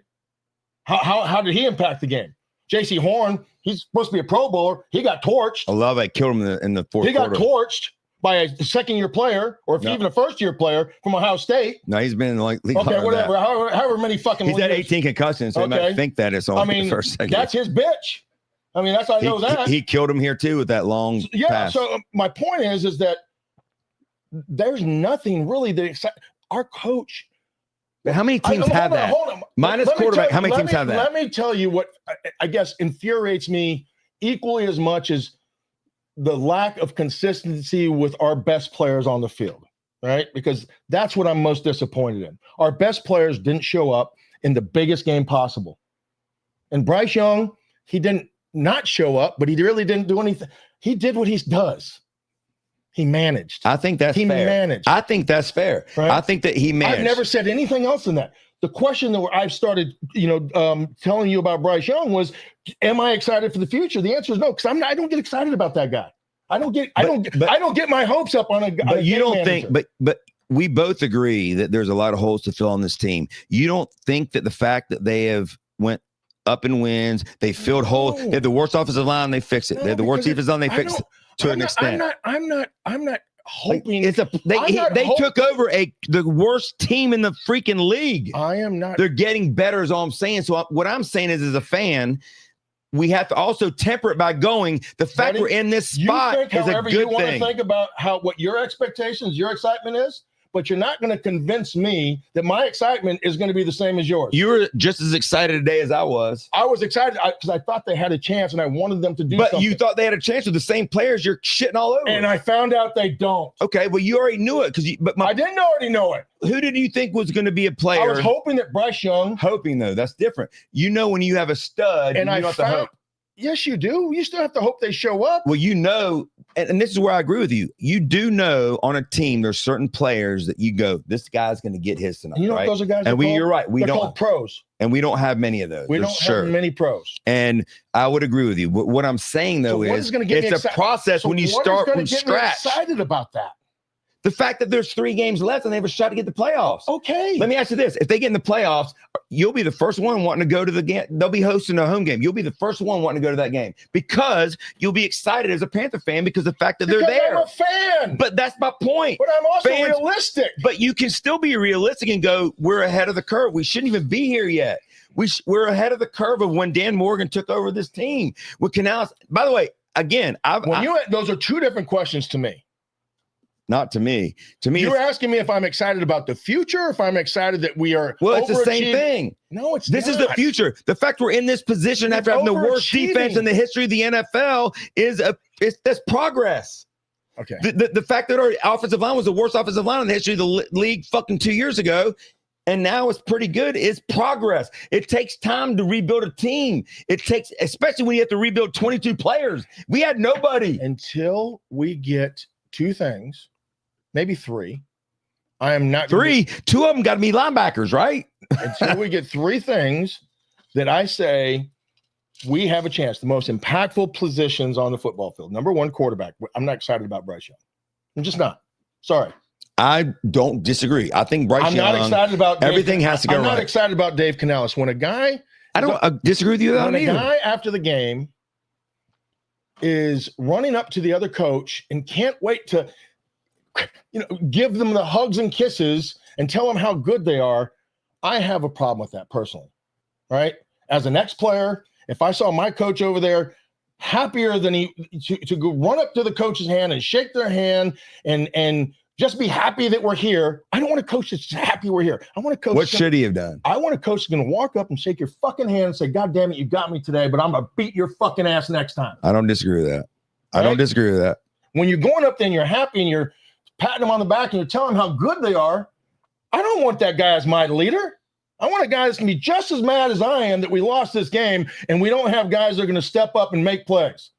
How did he impact the game? J.C. Horn, he's supposed to be a Pro Bowler. He got torched. I love it. Killed him in the fourth quarter. He got torched by a second-year player, or even a first-year player from Ohio State. No, he's been like okay, whatever. However many fucking. He's had 18 concussions, so you might think that it's only the first second. That's his bitch. I mean, that's how I know that. He killed him here too with that long pass. So my point is that there's nothing really that excites our coach. But how many teams have that? Hold on. Minus quarterback, how many teams have that? Let me tell you what I guess infuriates me equally as much as the lack of consistency with our best players on the field, right? Because that's what I'm most disappointed in. Our best players didn't show up in the biggest game possible. And Bryce Young, he didn't not show up, but he really didn't do anything. He did what he does. He managed. I think that's fair. He managed. I think that's fair. Right? I think that he managed. I've never said anything else than that. The question that I've started, telling you about Bryce Young was, am I excited for the future? The answer is no, because I don't get excited about that guy. I don't get my hopes up on a guy. But you don't think, but we both agree that there's a lot of holes to fill on this team. You don't think that the fact that they have went up in wins, they filled holes. They have the worst offensive line, they fix it. They have the worst defensive line, they fix it to an extent. I'm not hoping they took over the worst team in the freaking league. I am not. They're getting better, is all I'm saying. So what I'm saying is, as a fan, we have to also temper it by going, the fact we're in this spot is a good thing. You want to think about what your expectations, your excitement is, but you're not going to convince me that my excitement is going to be the same as yours. You were just as excited today as I was. I was excited because I thought they had a chance and I wanted them to do But something. you thought they had a chance with the same players you're shitting all over. And I found out they don't. Okay, well, you already knew it I didn't already know it. Who did you think was going to be a player? I was hoping that Bryce Young. Hoping, though. That's different. You know when you have a stud, And you I don't have to found. hope. Yes, you do. You still have to hope they show up. Well, you know, and this is where I agree with you. You do know on a team there's certain players that you go, this guy's going to get his tonight. And you know right? what those are guys? And you're right. They're called pros. And we don't have many of those. We don't have many pros. And I would agree with you. What I'm saying though So is it's a process when you start from scratch. Excited about that. The fact that there's 3 games left and they have a shot to get the playoffs. Okay. Let me ask you this. If they get in the playoffs, you'll be the first one wanting to go to the game. They'll be hosting a home game. You'll be the first one wanting to go to that game because you'll be excited as a Panther fan because of the fact that they're there. I'm a fan. But that's my point. But I'm also Fans- realistic. But you can still be realistic and go, we're ahead of the curve. We shouldn't even be here yet. We're ahead of the curve of when Dan Morgan took over this team. With Canales, by the way, again, those are 2 different questions to me. Not to me. To me, You're asking me if I'm excited about the future, or if I'm excited that we are. well, it's the same overachieving. thing. No, it's This is the future. The fact we're in this position after having the worst defense in the history of the NFL that's progress. Okay. The fact that our offensive line was the worst offensive line in the history of the league fucking 2 years ago, and now it's pretty good, is progress. It takes time to rebuild a team. It takes, especially when you have to rebuild 22 players. We had nobody. Until we get 2 things, maybe 3. I am not 3. 2 of them got to be linebackers, right? Until we get 3 things that I say we have a chance. The most impactful positions on the football field. Number 1, quarterback. I'm not excited about Bryce Young. I'm just not. Sorry. I don't disagree. I think Bryce Young. I'm not excited about everything has to go right. I'm not excited about Dave Canales. When a guy, I disagree with you. When a guy after the game is running up to the other coach and can't wait to, give them the hugs and kisses and tell them how good they are, I have a problem with that personally. Right? As an ex-player, if I saw my coach over there happier than to go run up to the coach's hand and shake their hand and just be happy that we're here. I don't want a coach that's just happy we're here. I want a coach. What should he have done? I want a coach that's going to walk up and shake your fucking hand and say, God damn it, you got me today, but I'm going to beat your fucking ass next time. I don't disagree with that. I don't disagree with that. When you're going up there and you're happy and you're patting them on the back and you're telling them how good they are, I don't want that guy as my leader. I want a guy that's going to be just as mad as I am that we lost this game and we don't have guys that are going to step up and make plays.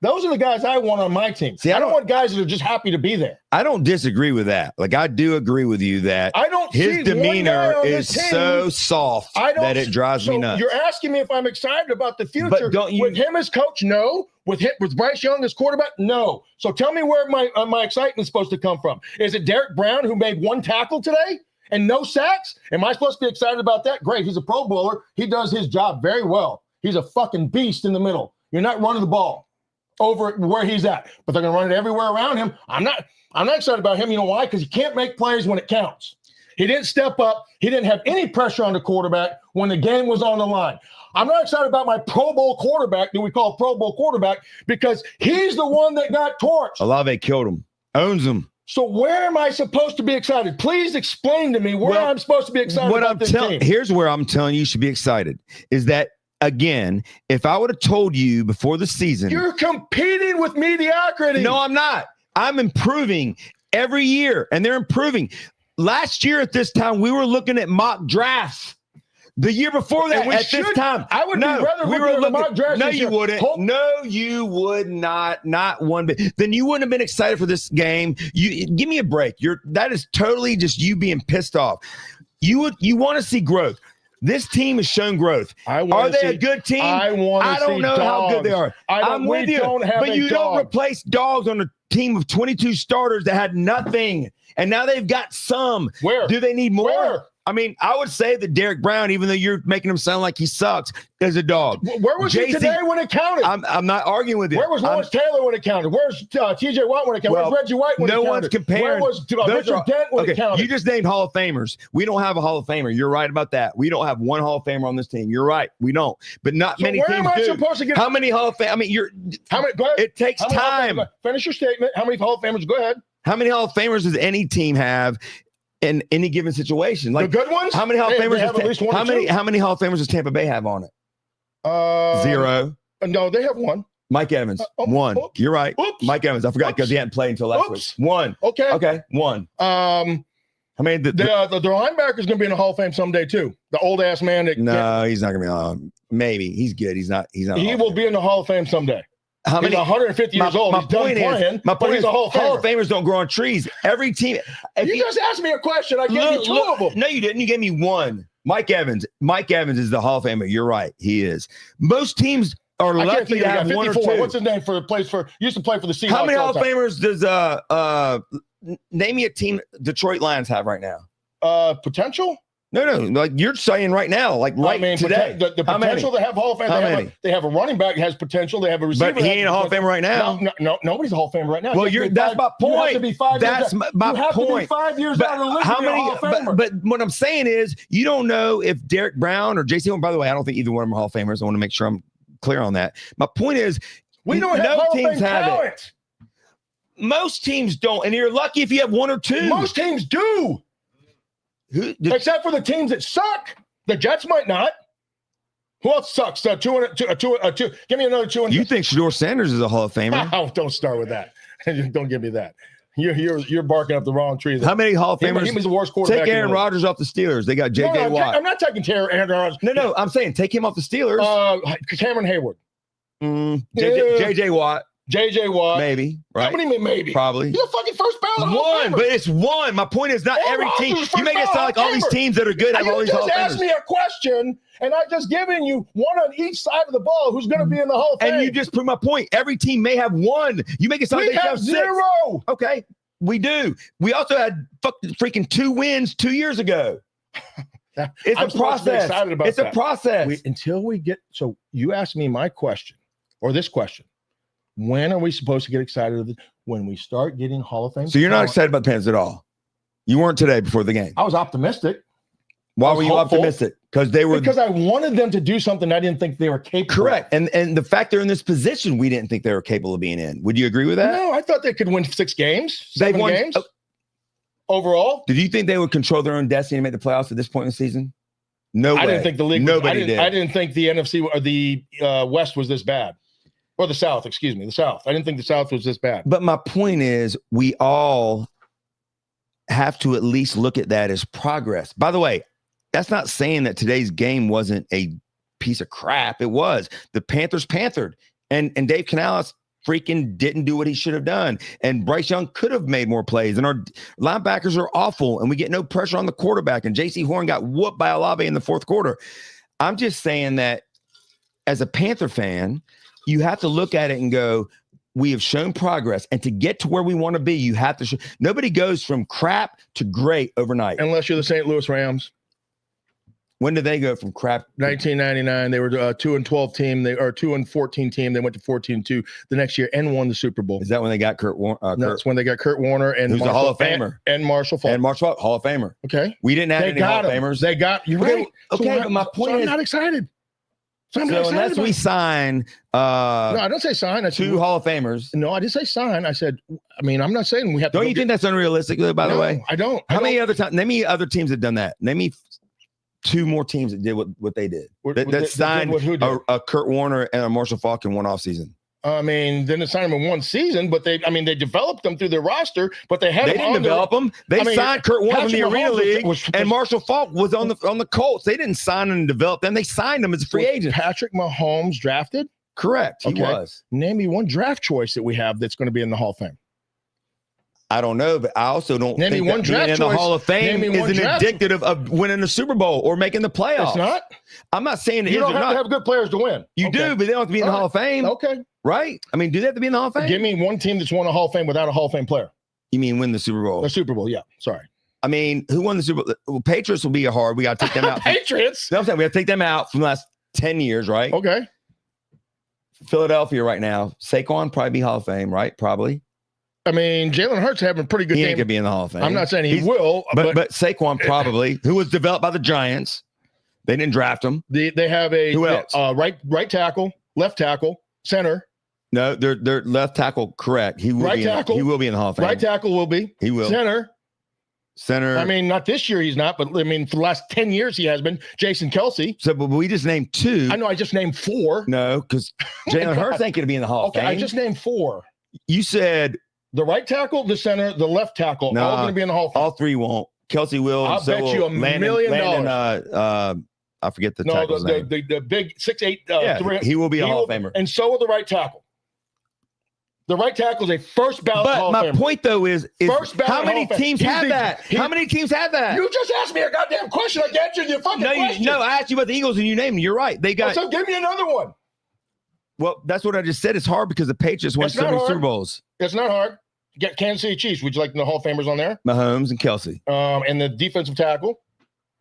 Those are the guys I want on my team. See, I don't want guys that are just happy to be there. I don't disagree with that. Like, I do agree with you that his demeanor is so soft that it drives me nuts. You're asking me if I'm excited about the future. But don't you, with him as coach? No. With Bryce Young as quarterback? No. So tell me where my excitement is supposed to come from. Is it Derek Brown who made 1 tackle today and no sacks? Am I supposed to be excited about that? Great. He's a Pro Bowler. He does his job very well. He's a fucking beast in the middle. You're not running the ball over where he's at, but they're going to run it everywhere around him. I'm not excited about him. You know why? Because he can't make plays when it counts. He didn't step up. He didn't have any pressure on the quarterback when the game was on the line. I'm not excited about my Pro Bowl quarterback that we call Pro Bowl quarterback because he's the one that got torched. Olave killed him, owns him. So where am I supposed to be excited? Please explain to me where I'm supposed to be excited about this team. Here's where I'm telling you should be excited is that, again, if I would have told you before the season. You're competing with mediocrity. No, I'm not. I'm improving every year, and they're improving. Last year at this time, we were looking at mock drafts. The year before that, at this time, I would rather we were looking at mock drafts. No, you wouldn't. No, you would not. Not one bit. Then you wouldn't have been excited for this game. You give me a break. That is totally just you being pissed off. You want to see growth. This team has shown growth. Are they a good team? I don't know how good they are. I'm with you. But you don't replace dogs on a team of 22 starters that had nothing, and now they've got some. Where? Do they need more? Where? I mean, I would say that Derek Brown, even though you're making him sound like he sucks, is a dog. Where was he today when it counted? I'm not arguing with you. Where was Lawrence Taylor when it counted? Where's T.J. Watt when it counted? Where's Reggie White when it counted? No one's comparing. Where was Richard Dent when it counted? You just named Hall of Famers. We don't have a Hall of Famer. You're right about that. We don't have one Hall of Famer on this team. You're right. We don't. But not many teams do. Where am I supposed to get? How many Hall of Fame? I mean, How many? Go ahead. It takes time. Finish your statement. How many Hall of Famers? Go ahead. How many Hall of Famers does any team have in any given situation. Like the good ones. how many Hall of They Famers? have at least one or two. How many Hall of Famers does Tampa Bay have on it? 0. No, they have one. Mike Evans, 1. Oops. You're right. Oops. Mike Evans. I forgot because he hadn't played until last week. Oops. 1. Okay. Okay. 1. I mean, the linebacker is going to be in the Hall of Fame someday too. The old ass man. no, he's not going to be on. Maybe he's good. He's not. He's not. He will be in the Hall of Fame someday. How many? He's 150 years old. He's done playing. My point he's is, a Hall of Famer. Hall of Famers don't grow on trees. Every team. You just asked me a question. I gave you 2 of them. No, you didn't. You gave me 1. Mike Evans. Mike Evans is the Hall of Famer. You're right. He is. Most teams are lucky to have 1 or 2. What's his name used to play for the Seahawks? How many Hall of Famers does name me a team Detroit Lions have right now? Potential? No. Like you're saying right now, like today. The potential to have Hall of Fame. They have a running back that has potential. They have a receiver. But he ain't a Hall of Famer right now. No, nobody's a Hall of Famer right now. Well, that's my point. You have to be 5 that's years. my you have point. To be 5 years out of the league. How many? Hall of Famer. But what I'm saying is, you don't know if Derek Brown or J.C. Horn. By the way, I don't think either one of them are Hall of Famers. I want to make sure I'm clear on that. My point is, we don't have Hall of Fame talent. Most teams don't, and you're lucky if you have 1 or 2. Most teams do. Except for the teams that suck. The Jets might not. Who else sucks? 2 and 2. Give me another 2 and 2. You think Shedeur Sanders is a Hall of Famer? Oh, don't start with that. Don't give me that. You're barking up the wrong tree. How many Hall of Famers? He was the worst quarterback. Take Aaron Rodgers off the Steelers. They got J.J. Watt. I'm not taking Aaron Rodgers. No. I'm saying take him off the Steelers. Cameron Hayward. J.J. Watt. J.J. Watt. Maybe. Right? What do you mean maybe? Probably. He's a fucking first ballot. 1, but it's 1. My point is not every team. You make it sound like all these teams that are good have all these Hall of Famers. You just asked me a question, and I just given you 1 on each side of the ball who's going to be in the Hall of Fame. And you just proved my point. Every team may have 1. You make it sound like they have 0. 6. Okay, we do. We also had freaking 2 wins 2 years ago. It's a process. It's a process. Until we get – so you asked me my question, or this question. When are we supposed to get excited? When we start getting Hall of Fame. So you're not excited about the Panthers at all? You weren't today before the game? I was optimistic. Why were you optimistic? Because I wanted them to do something I didn't think they were capable Correct. Of. And the fact they're in this position, we didn't think they were capable of being in. Would you agree with that? No, I thought they could win 6 games, 7 games. Overall. Did you think they would control their own destiny and make the playoffs at this point in the season? No way. I didn't think the league did. I didn't think the NFC or the West was this bad. Or the South, excuse me, the South. I didn't think the South was this bad. But my point is, we all have to at least look at that as progress. By the way, that's not saying that today's game wasn't a piece of crap. It was. The Panthers panthered. And Dave Canales freaking didn't do what he should have done. And Bryce Young could have made more plays. And our linebackers are awful. And we get no pressure on the quarterback. And J.C. Horn got whooped by Olave in the 4th quarter. I'm just saying that as a Panther fan, you have to look at it and go, we have shown progress. And to get to where we want to be, you have to show. Nobody goes from crap to great overnight. Unless you're the St. Louis Rams. When did they go from crap? 1999. They were a 2-12 team. They are 2-14 team. They went to 14-2 the next year and won the Super Bowl. Is that when they got Kurt Warner? That's when they got Kurt Warner and who's the Hall of Famer and Marshall Faulk. And Marshall Faulk, Hall of Famer. Okay, we didn't have any Hall of Famers. They got you right. Okay, but my point is, I'm not excited. So unless we sign, no, I don't say sign. I said 2 Hall of Famers. No, I didn't say sign. I said, I mean, I'm not saying we have to. Don't you think that's unrealistic, though, by the way? I don't. How many other times? Name me other teams that done that. Name me 2 more teams that did what they did. That signed a Kurt Warner and a Marshall Faulk in 1 offseason. I mean, didn't sign them in 1 season, but they developed them through their roster, but they didn't develop them. They signed Kurt Warner from the Arena League, and Marshall Faulk was on the Colts. They didn't sign and develop them. They signed them as a free agent. Patrick Mahomes drafted? Correct. He was. Name me 1 draft choice that we have that's going to be in the Hall of Fame. I don't know, but I also don't think that being in the Hall of Fame isn't indicative of winning the Super Bowl or making the playoffs. It's not? I'm not saying you don't have to have good players to win. You do, but they don't have to be in the Hall of Fame. Okay. Right? I mean, do they have to be in the Hall of Fame? Give me 1 team that's won a Hall of Fame without a Hall of Fame player. You mean win the Super Bowl? The Super Bowl, yeah. Sorry. I mean, who won the Super Bowl? Well, Patriots will be hard. We got to take them out. Patriots? No, I'm saying we have to take them out from the last 10 years, right? Okay. Philadelphia right now. Saquon probably be Hall of Fame, right? Probably. I mean, Jalen Hurts having a pretty good game. He ain't going to be in the Hall of Fame. I'm not saying he will. But Saquon probably, who was developed by the Giants. They didn't draft him. They have a who else? Right tackle, left tackle, center. No, they're left tackle, correct. He will be in the Hall of Fame. Right tackle will be. He will. Center. Center. I mean, not this year he's not, but I mean, for the last 10 years he has been. Jason Kelsey. So, but we just named 2. I know. I just named 4. No, because Jalen Hurts ain't going to be in the Hall of Fame. I just named 4. You said the right tackle, the center, the left tackle, Nah, all going to be in the Hall of Fame. all 3 won't. Kelsey will. I'll bet you $1 million. I forget the No, tackle's name. the big 6'8", Yeah, 3. he will be a Hall of Famer. And so will the right tackle. The right tackle is a first ballot Hall But of my Famer. point, though, is First ballot how many Hall of Fame. teams He's have the- that? How many teams have that? You just asked me a goddamn question. I answered your fucking question. No, I asked you about the Eagles, and you named them. You're right. They got. So give me another one. Well, that's what I just said. It's hard because the Patriots won It's so not many hard. Super Bowls. It's not hard. You got Kansas City Chiefs. Would you like the Hall of Famers on there? Mahomes and Kelsey. And the defensive tackle.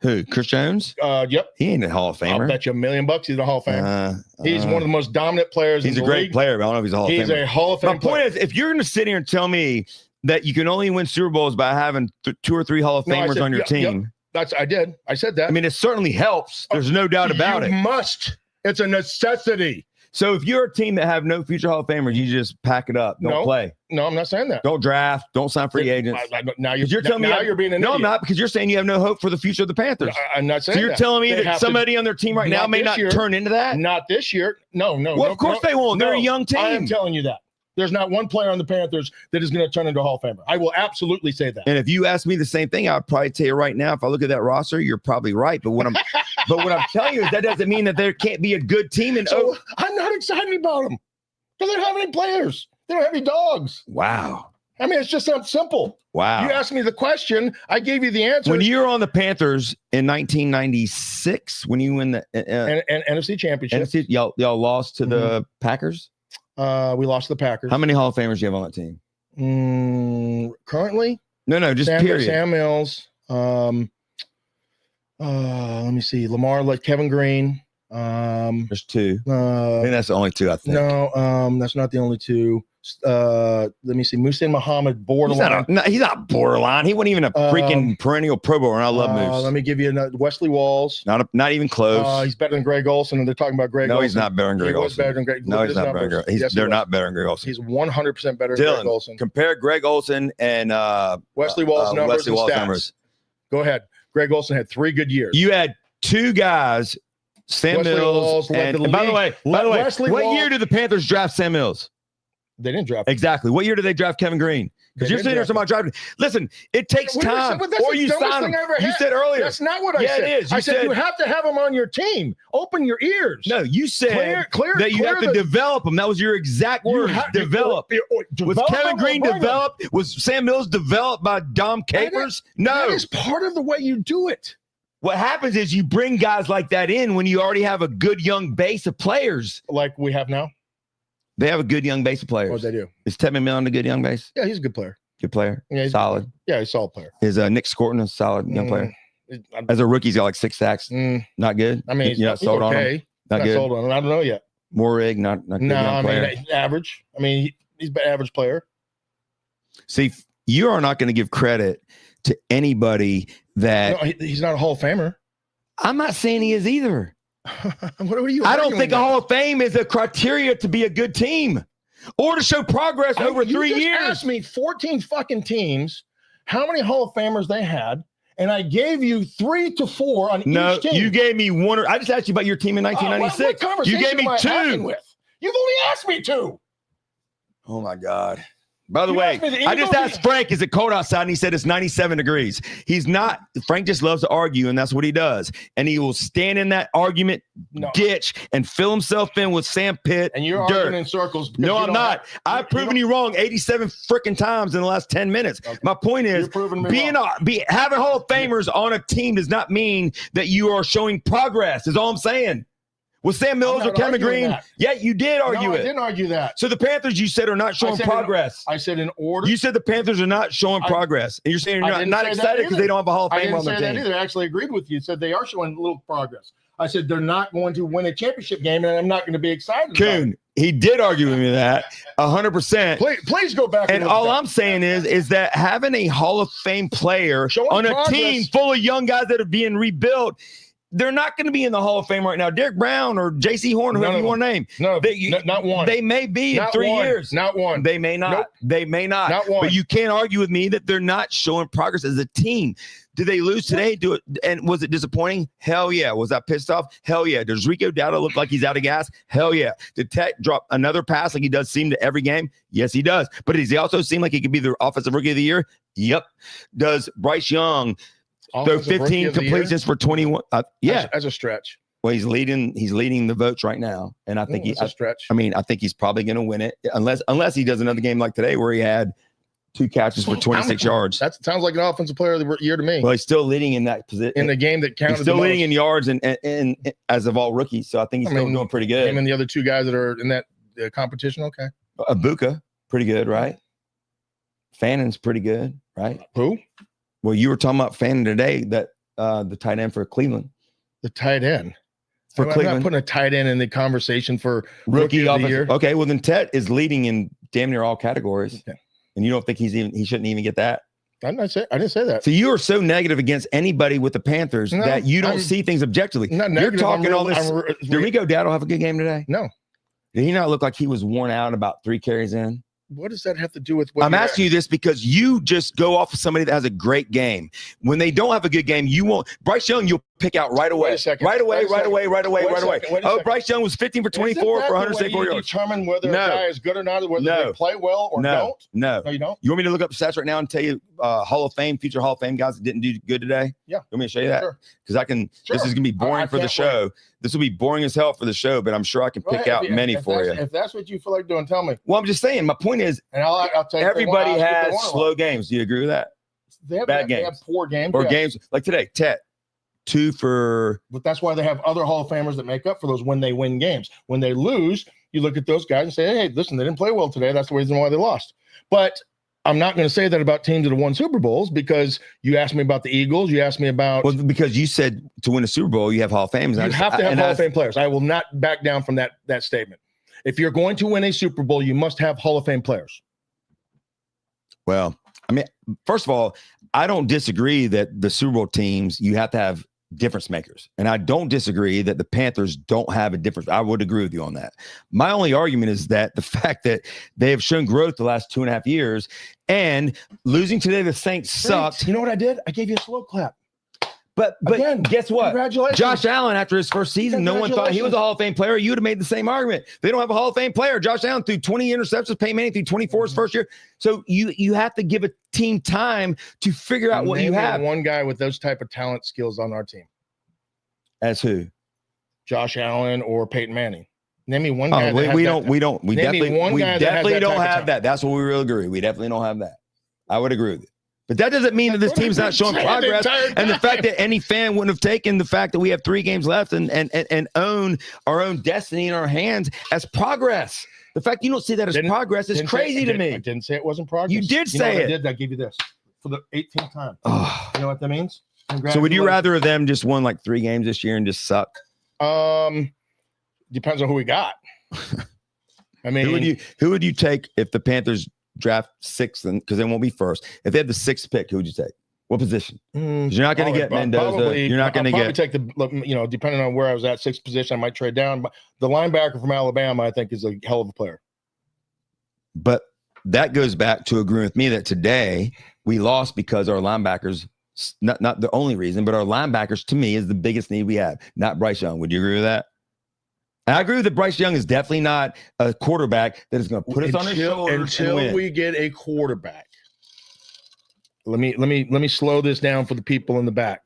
Who? Chris Jones? Yep. He ain't a Hall of I'll Famer. bet you $1 million he's a Hall of Fame. He's one of the most dominant players in He's the a great league. player, but I don't know if he's a Hall of He's Famer. a Hall of Fame My point player. is, if you're going to sit here and tell me that you can only win Super Bowls by having 2 or 3 Hall of No, I Famers said- on your yep, team, I did. I said that. I mean, it certainly helps. There's no doubt about you it. must. It's a necessity. So if you're a team that have no future Hall of Famers, you just pack it up. Don't No. play. No, I'm not saying that. Don't draft. Don't sign free agents. Now Because you're telling me you're being an no, idiot. I'm not, because you're saying you have no hope for the future of the Panthers. I'm not saying So you're that. telling me They that have to- somebody on their team right now Not may this not year. turn into that? Not this year. No. Well, of course they won't. They're a young team. I am telling you that. There's not one player on the Panthers that is going to turn into a Hall of Famer. I will absolutely say that. And if you ask me the same thing, I'd probably tell you right now, if I look at that roster, you're probably right. But what I'm telling you is that doesn't mean that there can't be a good team. And So I'm not excited about them because they don't have any players. They don't have any dogs. wow. I mean, it's just that simple. Wow. You asked me the question. I gave you the answer. When you were on the Panthers in 1996, when you win the and NFC Championship, NFC, y'all lost to the Packers. we lost to the Packers. How many Hall of Famers do you have on that team? Currently, No, just period. Sam Mills. Let me see. Lamar, Kevin Green. There's 2. I think that's the only 2. I think. No, that's not the only 2. Let me see. Muhsin Muhammad, borderline. He's not borderline. He wasn't even a freaking perennial Pro Bowler. And I love Moose. Let me give you another. Wesley Walls. Not even close. He's better than Greg Olson, and they're talking about Greg. No, Olson. he's not better than Greg He was Olson. better than Greg. No, Look he's at his not better than numbers. Greg. Yes, he They're was. not better than Greg Olson. He's 100% better than Greg Dylan, Olson. compare Greg Olson and Wesley Walls' numbers Wesley and Walls' stats. numbers. Go ahead. Greg Olson had 3 good years. You had 2 guys, Sam Wesley Mills, Walls led and the by the league. way, Wesley what Walls- year did the Panthers draft Sam Mills? They didn't draft him. Exactly. What year did they draft Kevin Green? Because They you're didn't sitting there draft talking about drafting. Listen, it takes Well, time, but that's or the you dumbest sign thing them. I ever You had. said earlier. That's not what I Yeah, said. it is. You I said said- you have to have them on your team. Open your ears. No, you said Clear that you have to develop them. That was your exact word. Develop. Was Kevin Green developed? Was Sam Mills developed by Dom Capers? That No. is part of the way you do it. What happens is you bring guys like that in when you already have a good young base of players. Like we have now. They have a good young base of players. What they do? Is Ted McMillan a good young base? Yeah, he's a good player. Good player. Yeah, he's Solid. Yeah, he's a solid player. Is Nick Scorton a solid young player? I'm- As a rookie, he's got like 6 sacks. Not good. I mean, you're not sold on him. okay. Not Not good. sold on him. I don't know yet. Morig, not good No, young I player. mean, average. I mean, he's an average player. See, you are not going to give credit to anybody that No, he's not a Hall of Famer. I'm not saying he is either. What are you? I don't arguing think a about? Hall of Fame is a criteria to be a good team or to show progress over You 3 just years. asked me 14 fucking teams, how many Hall of Famers they had, and I gave you 3 to 4 on No, each team. you gave me one. I just asked you about your team in What 1996. conversation You gave me am I having 2. with? You've only asked me 2. Oh my God. By the You way, asked me the I just Eagles- asked Frank, is it cold outside? And he said it's 97 degrees. He's not, Frank just loves to argue, and that's what he does. And he will stand in that argument No. ditch and fill himself in with sandpit And you're dirt. arguing in circles. because No, you I'm don't not. have- I've proven you wrong 87 freaking times in the last 10 minutes. Okay. My point is, You're proving me wrong. having Hall of Famers on a team does not mean that you are showing progress, is all I'm saying. With Sam Mills I'm or not Kevin arguing Green, that. yeah, you did argue No, I it. didn't argue that. So the Panthers, you said, are not showing said progress. I said in order. You said the Panthers are not showing progress. And you're saying I you're didn't not say that excited because either. they don't have a Hall of I Fame didn't on their say that team. either. I actually agreed with you. Said they are showing a little progress. I said they're not going to win a championship game, and I'm not going to be excited. about it. Coon, he did argue with me that 100%. Please go back. And look all at I'm saying is that having a Hall of Fame player Showing on a progress. team full of young guys that are being rebuilt, they're not going to be in the Hall of Fame right now. Derek Brown or J.C. Horn, whoever you want to name. No, not one. They may be in 3 years. Not one. They may not. Nope. They may not. Not one. But you can't argue with me that they're not showing progress as a team. Did they lose today? Do it? And was it disappointing? Hell yeah. Was I pissed off? Hell yeah. Does Rico Dowdle look like he's out of gas? Hell yeah. Did Tech drop another pass like he does seem to every game? Yes, he does. But does he also seem like he could be the offensive rookie of the year? Yep. Does Bryce Young throw 15 completions for 21? Yeah. As a stretch. Well, he's leading the votes right now. And I think he's a stretch. I think he's probably going to win it unless he does another game like today where he had 2 catches for 26 yards. That sounds like an offensive player of the year to me. Well, he's still leading in that position. In the game that counted. He's still leading in yards and as of all rookies. So I think he's still doing pretty good. Him and the other 2 guys that are in that competition, okay. Abuka, pretty good, right? Fannon's pretty good, right? Who? Well, you were talking about Fannon today, that the tight end for Cleveland. The tight end? For Cleveland. I'm not putting a tight end in the conversation for rookie of the year. Okay, well then Tet is leading in damn near all categories. Okay. And you don't think he shouldn't even get that? I didn't say that. So you are so negative against anybody with the Panthers that you don't see things objectively. You're talking all this. Did Rico Dowdle have a good game today? No. Did he not look like he was worn out about 3 carries in? What does that have to do with what I'm asking you this because you just go off of somebody that has a great game. When they don't have a good game, you won't. Bryce Young, you'll pick out right away. Right away. Oh, Bryce Young was 15 for 24 for 174 yards. Determine whether a guy is good or not, whether they play well or don't? No, you don't? You want me to look up the stats right now and tell you future Hall of Fame guys that didn't do good today? Yeah. You want me to show you that? Sure. Because I can. Sure. This is going to be boring for the show. This will be boring as hell for the show, but I'm sure I can pick out many for you. If that's what you feel like doing, tell me. Well, I'm just saying. My point is, and I'll tell you, everybody has slow games. Do you agree with that? They have bad games. They have poor games. Or games like today, Tet. 2 for. But that's why they have other Hall of Famers that make up for those when they win games. When they lose, you look at those guys and say, hey, listen, they didn't play well today. That's the reason why they lost. But I'm not going to say that about teams that have won Super Bowls because you asked me about the Eagles. You asked me about. Well, because you said to win a Super Bowl, you have Hall of Fame. You have to have Hall of Fame players. I will not back down from that statement. If you're going to win a Super Bowl, you must have Hall of Fame players. Well, I mean, first of all, I don't disagree that the Super Bowl teams, you have to have difference makers. And I don't disagree that the Panthers don't have a difference. I would agree with you on that. My only argument is that the fact that they have shown growth the last 2.5 years and losing today, the Saints sucked. You know what I did? I gave you a slow clap. But again, guess what? Congratulations. Josh Allen, after his first season, no one thought he was a Hall of Fame player. You would have made the same argument. They don't have a Hall of Fame player. Josh Allen threw 20 interceptions, Peyton Manning threw 24 his first year. So you have to give a team time to figure out what you have. One guy with those type of talent skills on our team. As who? Josh Allen or Peyton Manning. Name me one guy. We definitely don't have that. That's what we really agree. We definitely don't have that. I would agree with it. But that doesn't mean that this team's not showing progress. And the fact that any fan wouldn't have taken the fact that we have 3 games left and own our own destiny in our hands as progress. The fact you don't see that as progress is crazy to me. I didn't say it wasn't progress. You did say it. I did. I gave you this for the 18th time. You know what that means? So would you rather them just won like 3 games this year and just suck? Depends on who we got. I mean, who would you take if the Panthers draft 6th, and because they won't be first? If they had the 6th pick, who would you take? What position? Because you're not going to get Mendoza. You're not going to get. Take the, depending on where I was at, 6th position, I might trade down. But the linebacker from Alabama, I think, is a hell of a player. But that goes back to agreeing with me that today we lost because our linebackers. Not the only reason, but our linebackers, to me, is the biggest need we have, not Bryce Young. Would you agree with that? And I agree that Bryce Young is definitely not a quarterback that is going to put us on his shoulders until we get a quarterback. Let me slow this down for the people in the back.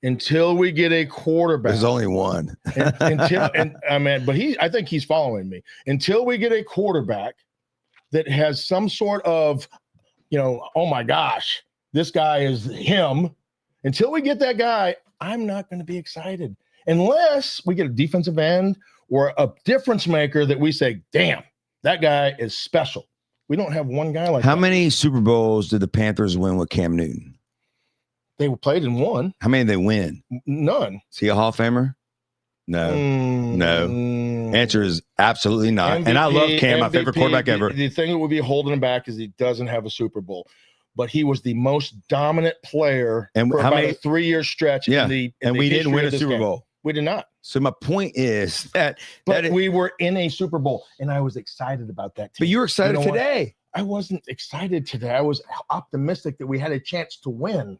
Until we get a quarterback, there's only one. I think he's following me. Until we get a quarterback that has some sort of, oh my gosh, this guy is him. Until we get that guy, I'm not going to be excited unless we get a defensive end or a difference maker that we say, damn, that guy is special. We don't have one guy like that. How many Super Bowls did the Panthers win with Cam Newton? They were played in one. How many did they win? None. Is he a Hall of Famer? No. No. Answer is absolutely not. MVP, and I love Cam, my favorite quarterback ever. The thing that would be holding him back is he doesn't have a Super Bowl. but he was the most dominant player And for how about many- a 3-year stretch. Yeah. And we didn't win a Super Bowl. We did not. So my point is that, But we were in a Super Bowl, and I was excited about that team. but you're excited You know what? today. I wasn't excited today. I was optimistic that we had a chance to win.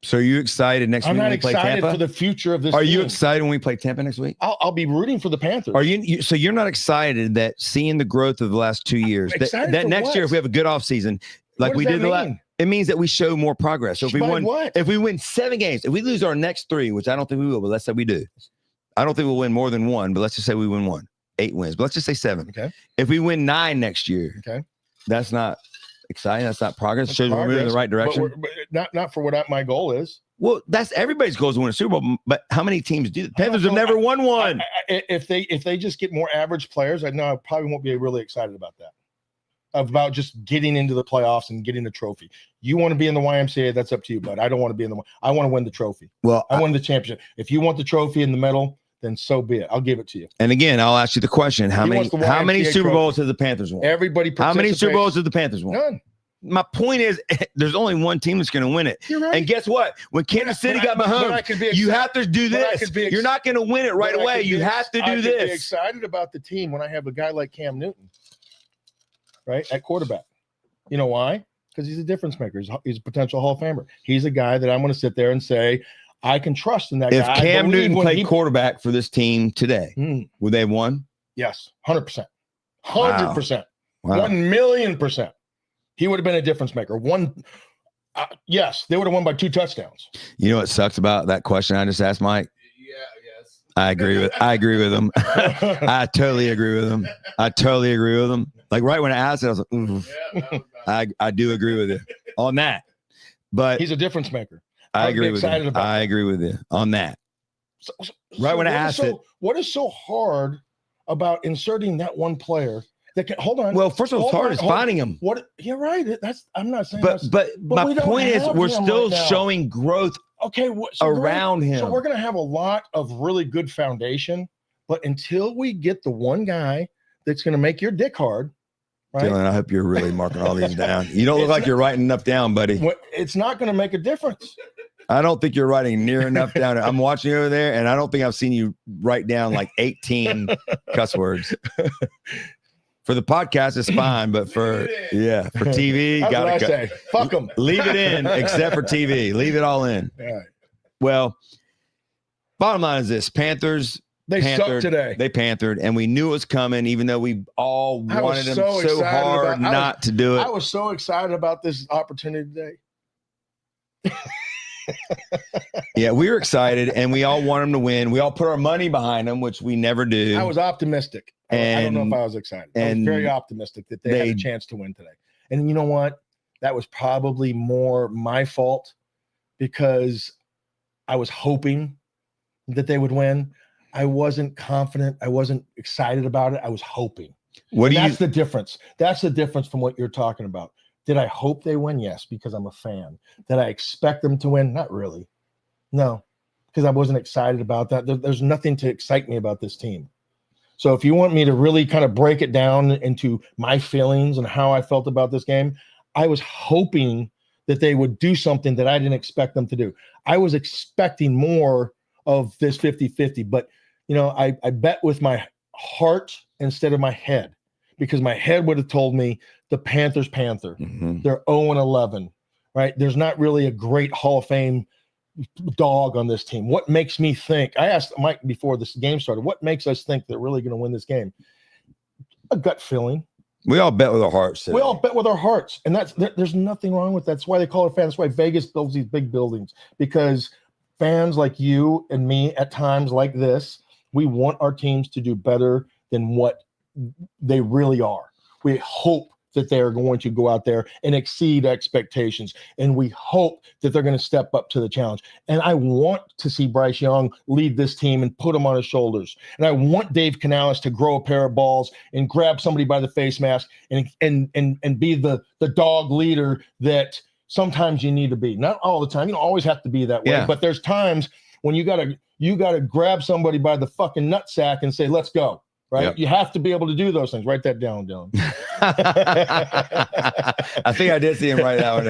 So are you excited next I'm week when not we play excited Tampa? for the future of this Are team. you excited when we play Tampa next week? I'll be rooting for the Panthers. Are you so you're not excited that seeing the growth of the last 2 years, Excited that for next what? year, if we have a good offseason, like What we does did that the last, mean? it means that we show more progress. So if we By won, what? if we win 7 games, if we lose our next 3, which I don't think we will, but let's say we do. I don't think we'll win more than 1, but let's just say we win 1, 8 wins, but let's just say 7. Okay. If we win 9 next year, Okay. that's not exciting. That's not progress. It That's shows we're moving in the progress, right direction. but not for what my goal is. Well, that's everybody's goal is to win a Super Bowl, but how many teams do that? I don't Panthers have know. never won one. If they just get more average players, I know I probably won't be really excited about that. About just getting into the playoffs and getting a trophy. You want to be in the YMCA, that's up to you, but I don't want to be in the. I want to win the trophy. Well, I won the championship. If you want the trophy in the medal, then so be it. I'll give it to you. and again, I'll ask you the question: How He many wants the Super YMCA Bowls have the Panthers won? Everybody. How many Super participates. Bowls have the Panthers won? None. My point is, there's only one team that's going to win it. You're right. And guess what? When Kansas City got But I Mahomes, could be you excited- have to do but I this. could be ex- You're not going to win it right but I away. could You be have to I do could be this. excited about the team when I have a guy like Cam Newton, right, at quarterback. You know why? Because he's a difference maker. He's a potential Hall of Famer. He's a guy that I'm going to sit there and say, I can trust in that If guy. I Cam believe Newton when played he- quarterback for this team today, would they have won? Yes, 100%. 100%. Wow. 1,000,000%. He would have been a difference maker. Yes, they would have won by 2 touchdowns. You know what sucks about that question I just asked, Mike? I agree with him. I totally agree with him. Like right when I asked it, I was like, I do agree with you on that. But He's a difference maker. I I'd be agree with excited you. about I that. agree with you on that. Right when I asked it. What is so hard about inserting that one player that can hold on? Well, first of all, it's Hold hard on, as hold on. finding him. What you're right. That's I'm not saying But that's, my we don't point is, have we're him still right now. showing growth okay around him. So we're gonna have a lot of really good foundation, but until we get the one guy that's gonna make your dick hard, right? Dylan, I hope you're really marking all these down. You don't look like you're writing enough down, buddy. It's not gonna make a difference. I don't think you're writing near enough down. I'm watching you over there, and I don't think I've seen you write down like 18 cuss words. For the podcast, it's fine, but for TV, That's what I gotta say. Fuck them. leave it in, except for TV. Leave it all in. Yeah. Well, bottom line is this: Panthers. They Panthered, suck today. They panthered, and we knew it was coming, even though we all I was wanted them so so excited hard about- not to do it. I was so excited about this opportunity today. Yeah, we were excited, and we all want them to win. We all put our money behind them, which we never do. I was optimistic. I don't know if And- I was excited. I was and very optimistic that they had a chance to win today. And you know what? That was probably more my fault because I was hoping that they would win. I wasn't confident. I wasn't excited about it. I was hoping. What do you? That's the difference. That's the difference from what you're talking about. Did I hope they win? Yes, because I'm a fan. Did I expect them to win? Not really. No, because I wasn't excited about that. There's nothing to excite me about this team. So if you want me to really kind of break it down into my feelings and how I felt about this game, I was hoping that they would do something that I didn't expect them to do. I was expecting more of this 50-50, but I bet with my heart instead of my head, because my head would have told me the Panthers panther. Mhm. They're 0-11, right? There's not really a great Hall of Fame dog on this team. What makes me think? I asked Mike before this game started, what makes us think they're really going to win this game? A gut feeling. We all bet with our hearts. Today. We all bet with our hearts, and there's nothing wrong with that. That's why they call it fans. That's why Vegas builds these big buildings, because fans like you and me at times like this, we want our teams to do better than what they really are. We hope that they're going to go out there and exceed expectations, and we hope that they're going to step up to the challenge. And I want to see Bryce Young lead this team and put him on his shoulders. And I want Dave Canales to grow a pair of balls and grab somebody by the face mask and be the dog leader that sometimes you need to be. Not all the time. You don't always have to be that way. Yeah. But there's times when you gotta grab somebody by the fucking nutsack and say, let's go. right? Yep. You have to be able to do those things. Write that down, Dylan. I think I did see him right now.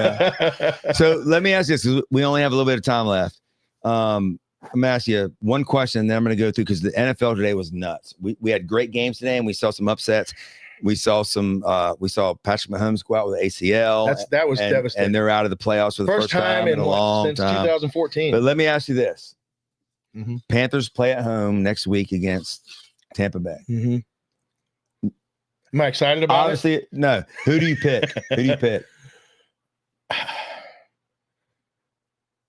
So let me ask you this, 'cause we only have a little bit of time left. I'm gonna ask you one question, and then I'm gonna go through, because the NFL today was nuts. We had great games today, and we saw some upsets. We saw Patrick Mahomes go out with ACL. That was devastating. And they're out of the playoffs for the first time in a long since time. 2014. But let me ask you this: Mhm. Panthers play at home next week against Tampa Bay. Mm-hmm. Am I excited about Obviously, no. Who do you pick? Who do you pick?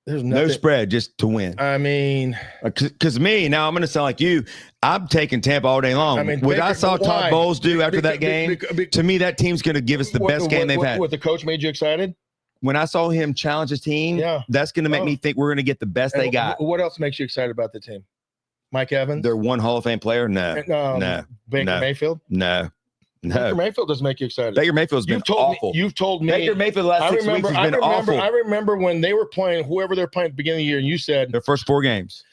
There's No nothing. spread, just to win. I mean, Because me, now I'm going to sound like you. I'm taking Tampa all day long. I mean, what I Baker- saw but why? Todd Bowles do after that game, Be- to me, that team's going to give us the best game they've had. What the coach made you excited? When I saw him challenge his team, Yeah. that's going to make Oh. me think we're going to get the best they And got. What else makes you excited about the team? Mike Evans? They're one Hall of Fame player? No, And, no, Baker no. Mayfield? no. Baker Mayfield doesn't make you excited. Baker Mayfield's been awful. You've told me. Baker Mayfield the last 6 weeks has been awful. I remember when they were playing whoever they're playing at the beginning of the year, and you said, Their first 4 games.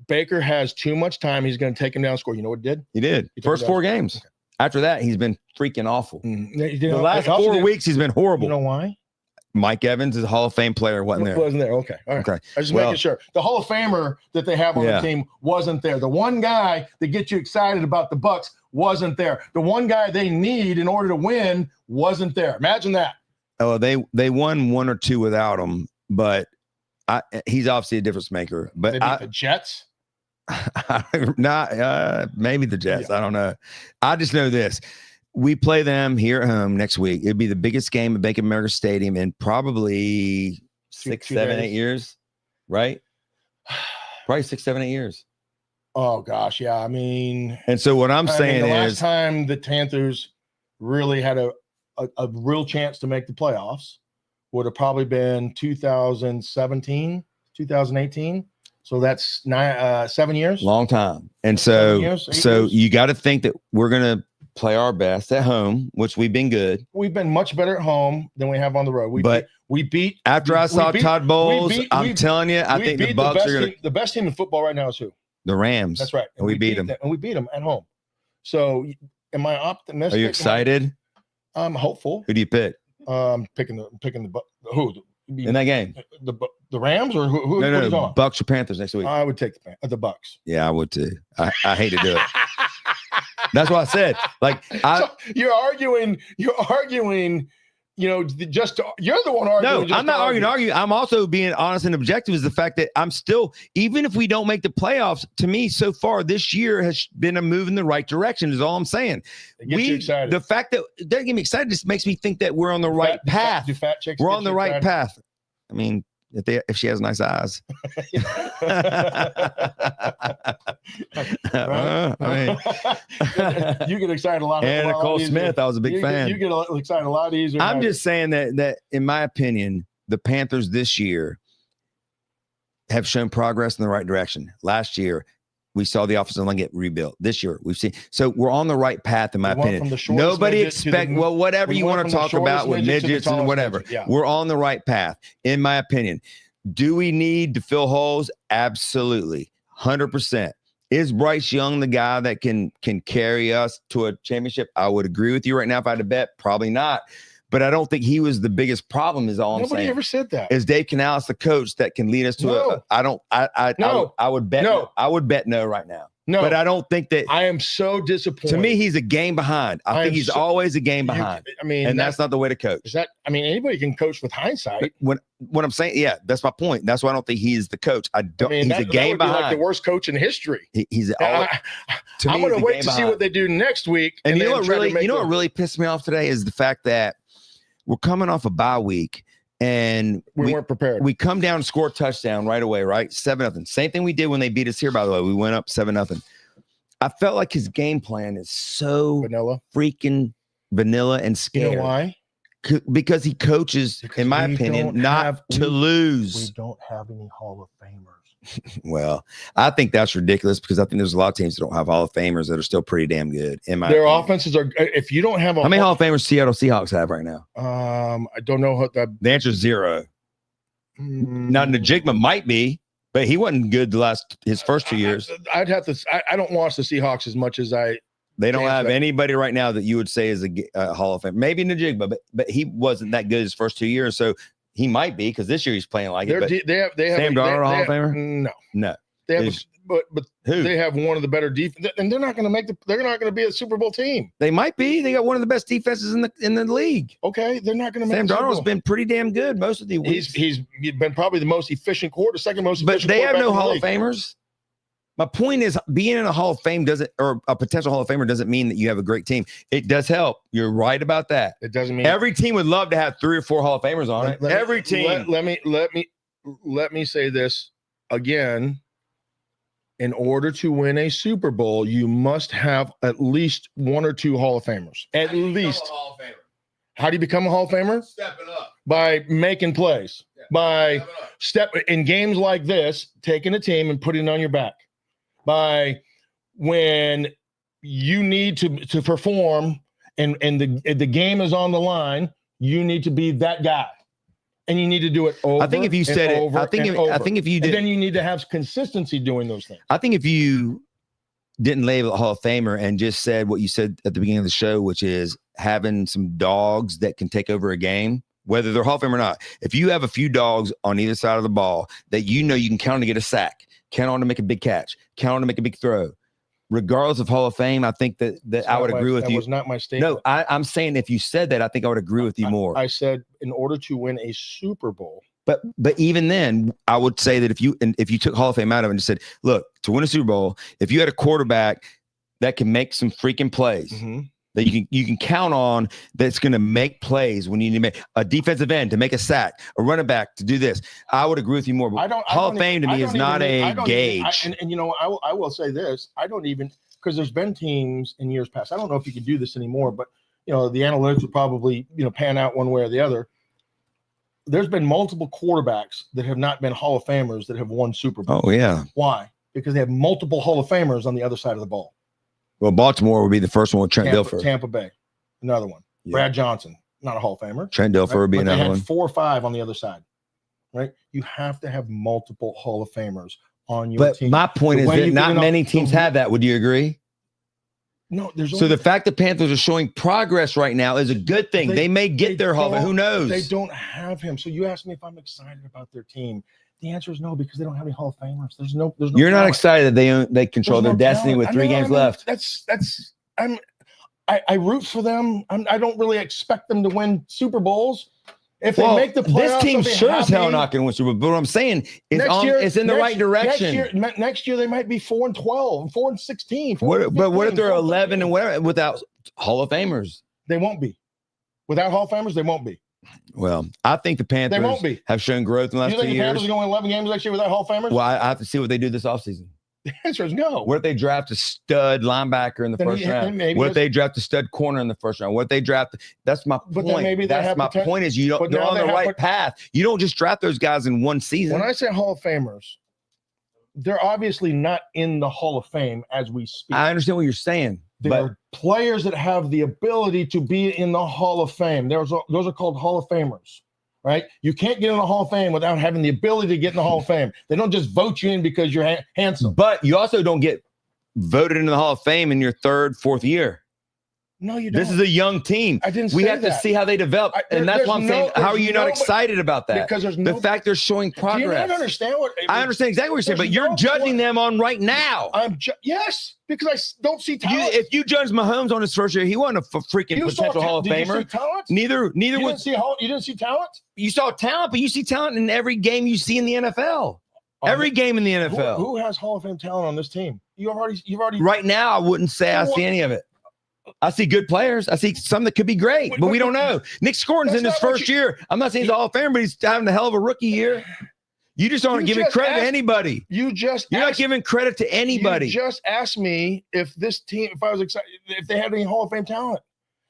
Baker has too much time. He's going to take him down and score. You know what he did? He did. He took First it 4 down. games. Okay. After that, he's been freaking awful. The last 4 weeks, he's been horrible. You know why? Mike Evans is a Hall of Fame player. Wasn't there? Wasn't there? Okay. All right. Okay. I just Well- making sure. The Hall of Famer that they have on Yeah. the team wasn't there. The one guy that gets you excited about the Bucks wasn't there. The one guy they need in order to win wasn't there. Imagine that. Oh, they won 1 or 2 without him, but he's obviously a difference maker. They But beat the Jets. maybe the Jets. I don't know. I just know this. We play them here at home next week. It'd be the biggest game at Bank of America Stadium in probably 6, two 7, days. 8 years, right? Probably 6, 7, 8 years. Oh gosh, yeah. I mean, And so what I'm the saying last is, time the Panthers really had a real chance to make the playoffs would have probably been 2017, 2018. So that's 7 years. long time. And 7 years, 8 so years. you got to think that we're going to play our best at home, which we've been good. We've been much better at home than we have on the road. We beat. After I saw Todd Bowles, I'm telling you, I we think the beat Bucks are going to the best team in football right now is who? the Rams. That's right. And we beat them. And we beat them at home. So am I optimistic? Are you excited? I'm hopeful. Who do you pick Picking the who in that game? the Rams or who? Who No, are you going? Bucks or Panthers next week. I would take the Bucks. Yeah, I would too. I hate to do it. That's what I said. Like So you're arguing. You know, you're the one arguing. no, just I'm not to argue. arguing. I'm also being honest and objective. Is the fact that I'm still, even if we don't make the playoffs, to me so far this year has been a move in the right direction. Is all I'm saying. It gets you excited. The fact that doesn't get me excited just makes me think that we're on the right path. Do fat chicks We're get on the you right excited? path. I mean, if she has nice eyes. I mean, You get excited a lot. and a lot Nicole easier. Smith, I was a big fan. You get excited a lot easier. I'm just saying that in my opinion, the Panthers this year have shown progress in the right direction. Last year, we saw the offensive line get rebuilt. This year, we've seen. So we're on the right path, in my We went opinion. from the shortest Nobody midget to expect the- whatever we you went want to from the talk about shortest with midget to the midgets and tallest whatever. midget, yeah. We're on the right path, in my opinion. Do we need to fill holes? Absolutely, 100%. Is Bryce Young the guy that can carry us to a championship? I would agree with you right now. If I had to bet, probably not. But I don't think he was the biggest problem. Is all I'm Nobody saying. ever said that. Is Dave Canales the coach that can lead us to No. I would bet No. I would bet no right now. No, But I don't think that. I am so disappointed. To me, he's a game behind. I I think am he's so- always a game behind, I mean, and that's not the way to coach. is that. I mean, anybody can coach with hindsight. But what I'm saying, yeah, that's my point. That's why I don't think he's the coach. I don't. I mean, he's that a game would be like behind. the worst coach in history. He's I'm always, to me, going he's to a wait game to see behind. what they do next week. And you know then what try to really, make what really pissed me off today is the fact that we're coming off a bye week, and we weren't prepared. we come down and score a touchdown right away, right? 7-0. Same thing we did when they beat us here, by the way. We went up 7-0. I felt like his game plan is so Vanilla. freaking vanilla and You scared. know why? Because he coaches, Because in my we opinion, don't not have- to we lose. don't have any Hall of Famers. Well, I think that's ridiculous because I think there's a lot of teams that don't have Hall of Famers that are still pretty damn good. In my Their opinion. offenses are. If you don't have a, How many Hall of Famers Seattle Seahawks have right now? I don't know what that. The answer is 0. Now, Najigma might be. But he wasn't good his first 2 years. I'd have to. I don't watch the Seahawks as much as I. They don't have anybody right now that you would say is a Hall of Fame. Maybe Najigba, but he wasn't that good his first 2 years. So he might be because this year he's playing like it. They have Sam Darnold, Hall of Famer? No. They have, but who? They have one of the better defense, and they're not going to they're not going to be a Super Bowl team. They might be. They got one of the best defenses in the league. Okay, they're not going to make. Sam Darnold's been pretty damn good most of the weeks. He's been probably the most efficient second most. But efficient they have no Hall of Famers. My point is, being in a Hall of Fame or a potential Hall of Famer doesn't mean that you have a great team. It does help. You're right about that. It doesn't mean every team would love to have 3 or 4 Hall of Famers on it. Every team. Let me say this again. In order to win a Super Bowl, you must have at least 1 or 2 Hall of Famers. At least. Hall of Famer? How do you become a Hall of Famer? Stepping up. By making plays. Yeah. By in games like this, taking a team and putting it on your back. By when you need to perform and the game is on the line, you need to be that guy. And you need to do it over. I think if you said it, I think if you did, and then you need to have consistency doing those things. I think if you didn't label a Hall of Famer and just said what you said at the beginning of the show, which is having some dogs that can take over a game, whether they're Hall of Fame or not. If you have a few dogs on either side of the ball that you know you can count on to get a sack, count on to make a big catch, count on to make a big throw, regardless of Hall of Fame, I think that I would agree with you. That was not my statement. No, I'm saying if you said that, I think I would agree with you more. I said in order to win a Super Bowl. But even then, I would say that if you took Hall of Fame out of it and just said, look, to win a Super Bowl, if you had a quarterback that can make some freaking plays, that you can count on, that's going to make plays when you need to make a defensive end to make a sack, a running back to do this, I would agree with you more. But Hall of Fame to me is not a gauge. And you know, I will say this: I don't even, because there's been teams in years past. I don't know if you can do this anymore, but you know, the analytics would probably pan out one way or the other. There's been multiple quarterbacks that have not been Hall of Famers that have won Super Bowl. Oh yeah. Why? Because they have multiple Hall of Famers on the other side of the ball. Well, Baltimore would be the first one with Trent Dilfer. Tampa Bay, another one. Yeah. Brad Johnson, not a Hall of Famer. Trent Dilfer would be another one. 4 or 5 on the other side, right? You have to have multiple Hall of Famers on your team. But my point is that not many teams have that. Would you agree? No, there's so the fact that Panthers are showing progress right now is a good thing. They may get their Hall of Fame. Who knows? They don't have him. So you asked me if I'm excited about their team. The answer is no, because they don't have any Hall of Famers. There's no. You're not excited that they control their destiny with 3 games left. I root for them. I don't really expect them to win Super Bowls. If they make the playoffs, this team sure as hell not going to win Super Bowl. But what I'm saying is it's in the right direction. Next year they might be 4-12, 4-16. But what if they're 11 and whatever without Hall of Famers? They won't be. Without Hall of Famers, they won't be. Well, I think the Panthers have shown growth in the last 2 years. You think the Panthers are going to win 11 games next year without Hall of Famers? Well, I have to see what they do this offseason. The answer is no. What if they draft a stud linebacker in the first round? What if they draft a stud corner in the first round? What if they draft? That's my point. That's my point is they're on the right path. You don't just draft those guys in one season. When I say Hall of Famers, they're obviously not in the Hall of Fame as we speak. I understand what you're saying. They're players that have the ability to be in the Hall of Fame. Those are called Hall of Famers. Right? You can't get in the Hall of Fame without having the ability to get in the Hall of Fame. They don't just vote you in because you're handsome. But you also don't get voted into the Hall of Fame in your 3rd, 4th year. No, you don't. This is a young team. I didn't say We have to see how they develop. And that's why I'm saying, how are you not excited about that? Because the fact they're showing progress. Do you not understand what I understand exactly what you're saying, but you're judging them on right now. Yes, because I don't see talent. If you judge Mahomes on his first year, he wasn't a freaking potential Hall of Famer. You see talent? Neither you didn't see talent? You saw talent, but you see talent in every game you see in the NFL. Every game in the NFL. Who has Hall of Fame talent on this team? You've already. Right now, I wouldn't say I see any of it. I see good players. I see some that could be great, but we don't know. Nick Scorin's in his first year. I'm not saying he's a Hall of Famer, but he's having a hell of a rookie year. You just aren't giving credit to anybody. You're not giving credit to anybody. You just asked me if this team, if I was excited, if they had any Hall of Fame talent,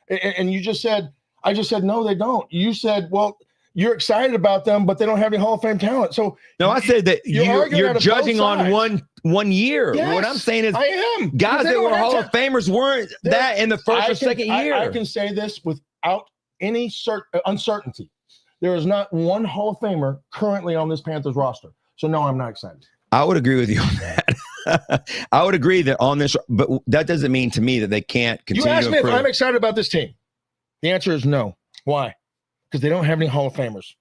and you just said, I just said no, they don't. You said, well, you're excited about them, but they don't have any Hall of Fame talent. So no, I said that you're judging on one year. Yes, what I'm saying is, I am. Guys that were Hall of Famers weren't that in the first or second year. I can say this without any uncertainty. There is not one Hall of Famer currently on this Panthers roster. So no, I'm not excited. I would agree with you on that. I would agree that on this, but that doesn't mean to me that they can't continue You asked to me if improve. I'm excited about this team. The answer is no. Why? Because they don't have any Hall of Famers.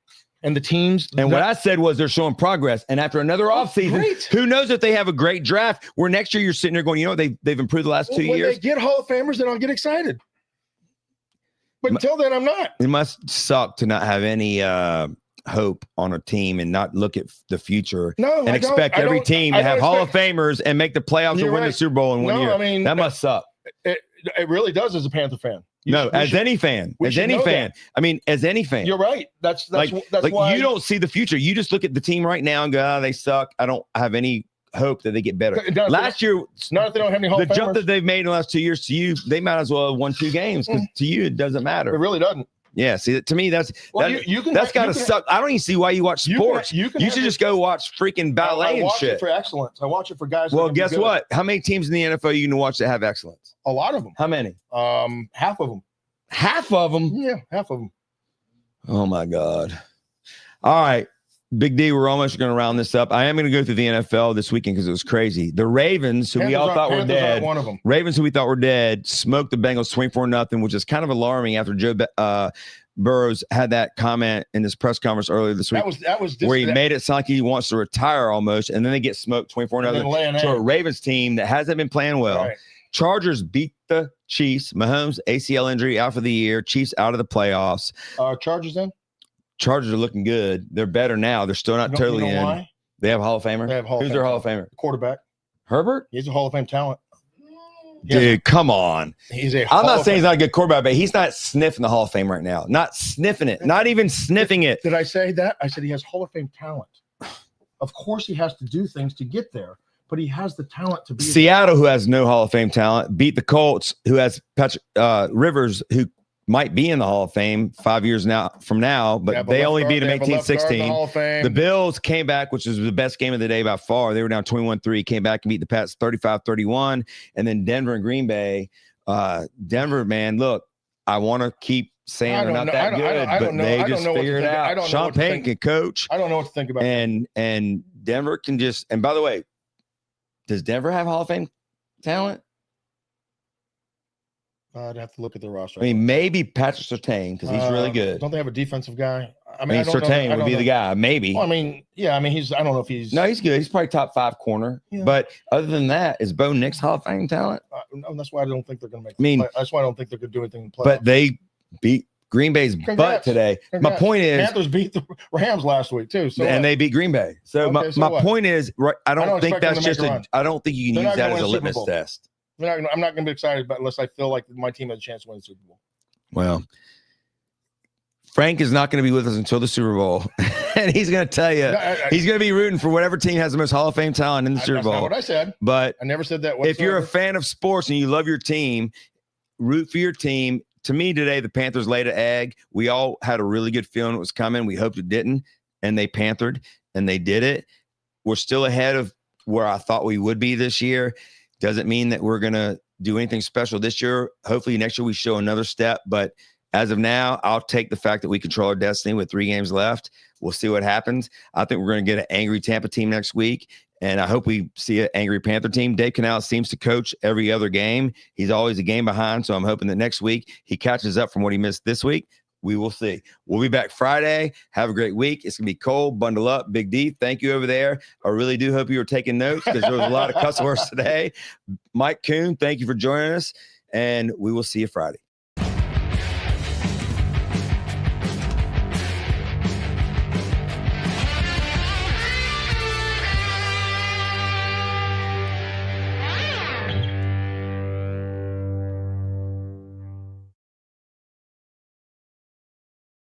And the teams. And what I said was they're showing progress. And after another offseason, great. who knows if they have a great draft where next year you're sitting there going, you know, they've improved the last 2 when years. they get Hall of Famers, then I'll get excited. But until then, I'm not. It must suck to not have any hope on a team and not look at the future and expect every team to have Hall of Famers and make the playoffs or win the Super Bowl in 1 year. I mean, that must suck. It really does as a Panther fan. Any fan. I mean, as any fan. You're right. That's like why you don't see the future. You just look at the team right now and go, oh, they suck. I don't have any hope that they get better. Last year, not if they don't have any Hall of Famers. The jump that they've made in the last 2 years, to you, they might as well have won 2 games because to you, it doesn't matter. It really doesn't. Yeah, see, to me, that's that's got to suck. I don't even see why you watch sports. You should just go watch freaking ballet and shit. I watch it for excellence. I watch it for guys. Well, guess what? How many teams in the NFL are you going to watch that have excellence? A lot of them. How many? Half of them. Half of them? Yeah, half of them. Oh, my God. All right. Big D, we're almost going to round this up. I am going to go through the NFL this weekend because it was crazy. The Ravens, who we all thought were dead, one of them. Ravens, who we thought were dead, smoked the Bengals 24-0, which is kind of alarming after Joe Burrows had that comment in his press conference earlier this week. That was where he made it sound like he wants to retire almost, and then they get smoked 24-0 to a Ravens team that hasn't been playing well. Right. Chargers beat the Chiefs. Mahomes ACL injury out for the year. Chiefs out of the playoffs. Chargers in? Chargers are looking good. They're better now. They're still not totally in. Why? They have a Hall of Famer. Who's their Hall of Famer? Quarterback. Herbert? He's a Hall of Fame talent. Dude, come on. I'm not saying he's not a good quarterback, but he's not sniffing the Hall of Fame right now. Not sniffing it. Not even sniffing it. Did I say that? I said he has Hall of Fame talent. Of course he has to do things to get there, but he has the talent to be. Seattle, who has no Hall of Fame talent, beat the Colts, who has Patrick Rivers, who might be in the Hall of Fame 5 years from now, but they only beat him 18-16. The Bills came back, which was the best game of the day by far. They were down 21-3, came back and beat the Pats 35-31. And then Denver and Green Bay. Denver, man, look, I want to keep saying they're not that good, but they just figured it out. Sean Payton can coach. I don't know what to think about and Denver can just, and by the way, does Denver have Hall of Fame talent? I'd have to look at the roster. I mean, maybe Patrick Surtain because he's really good. Don't they have a defensive guy? I mean, Surtain would be the guy. Maybe. Well, I mean, yeah. I mean, I don't know if he's. No, he's good. He's probably top 5 corner. Yeah. But other than that, is Bo Nix Hall of Fame talent? No, that's why I don't think they're going to make. That's why I don't think they could do anything in play. But they beat Green Bay's butt today. My point is, Panthers beat the Rams last week too, and they beat Green Bay. So my point is, I don't think that's just I don't think you can use that as a litmus test. I'm not going to be excited about unless I feel like my team has a chance to win the Super Bowl. Well, Frank is not going to be with us until the Super Bowl, and he's going to tell you he's going to be rooting for whatever team has the most Hall of Fame talent in the Super Bowl. That's not what I said. But I never said that whatsoever. If you're a fan of sports and you love your team, root for your team. To me today, the Panthers laid an egg. We all had a really good feeling it was coming. We hoped it didn't, and they panthered, and they did it. We're still ahead of where I thought we would be this year. Doesn't mean that we're going to do anything special this year. Hopefully next year we show another step. But as of now, I'll take the fact that we control our destiny with 3 games left. We'll see what happens. I think we're going to get an angry Tampa team next week. And I hope we see an angry Panther team. Dave Canales seems to coach every other game. He's always a game behind. So I'm hoping that next week he catches up from what he missed this week. We will see. We'll be back Friday. Have a great week. It's going to be cold. Bundle up. Big D, thank you over there. I really do hope you were taking notes because there was a lot of cuss words today. Mike Kuhn, thank you for joining us. And we will see you Friday.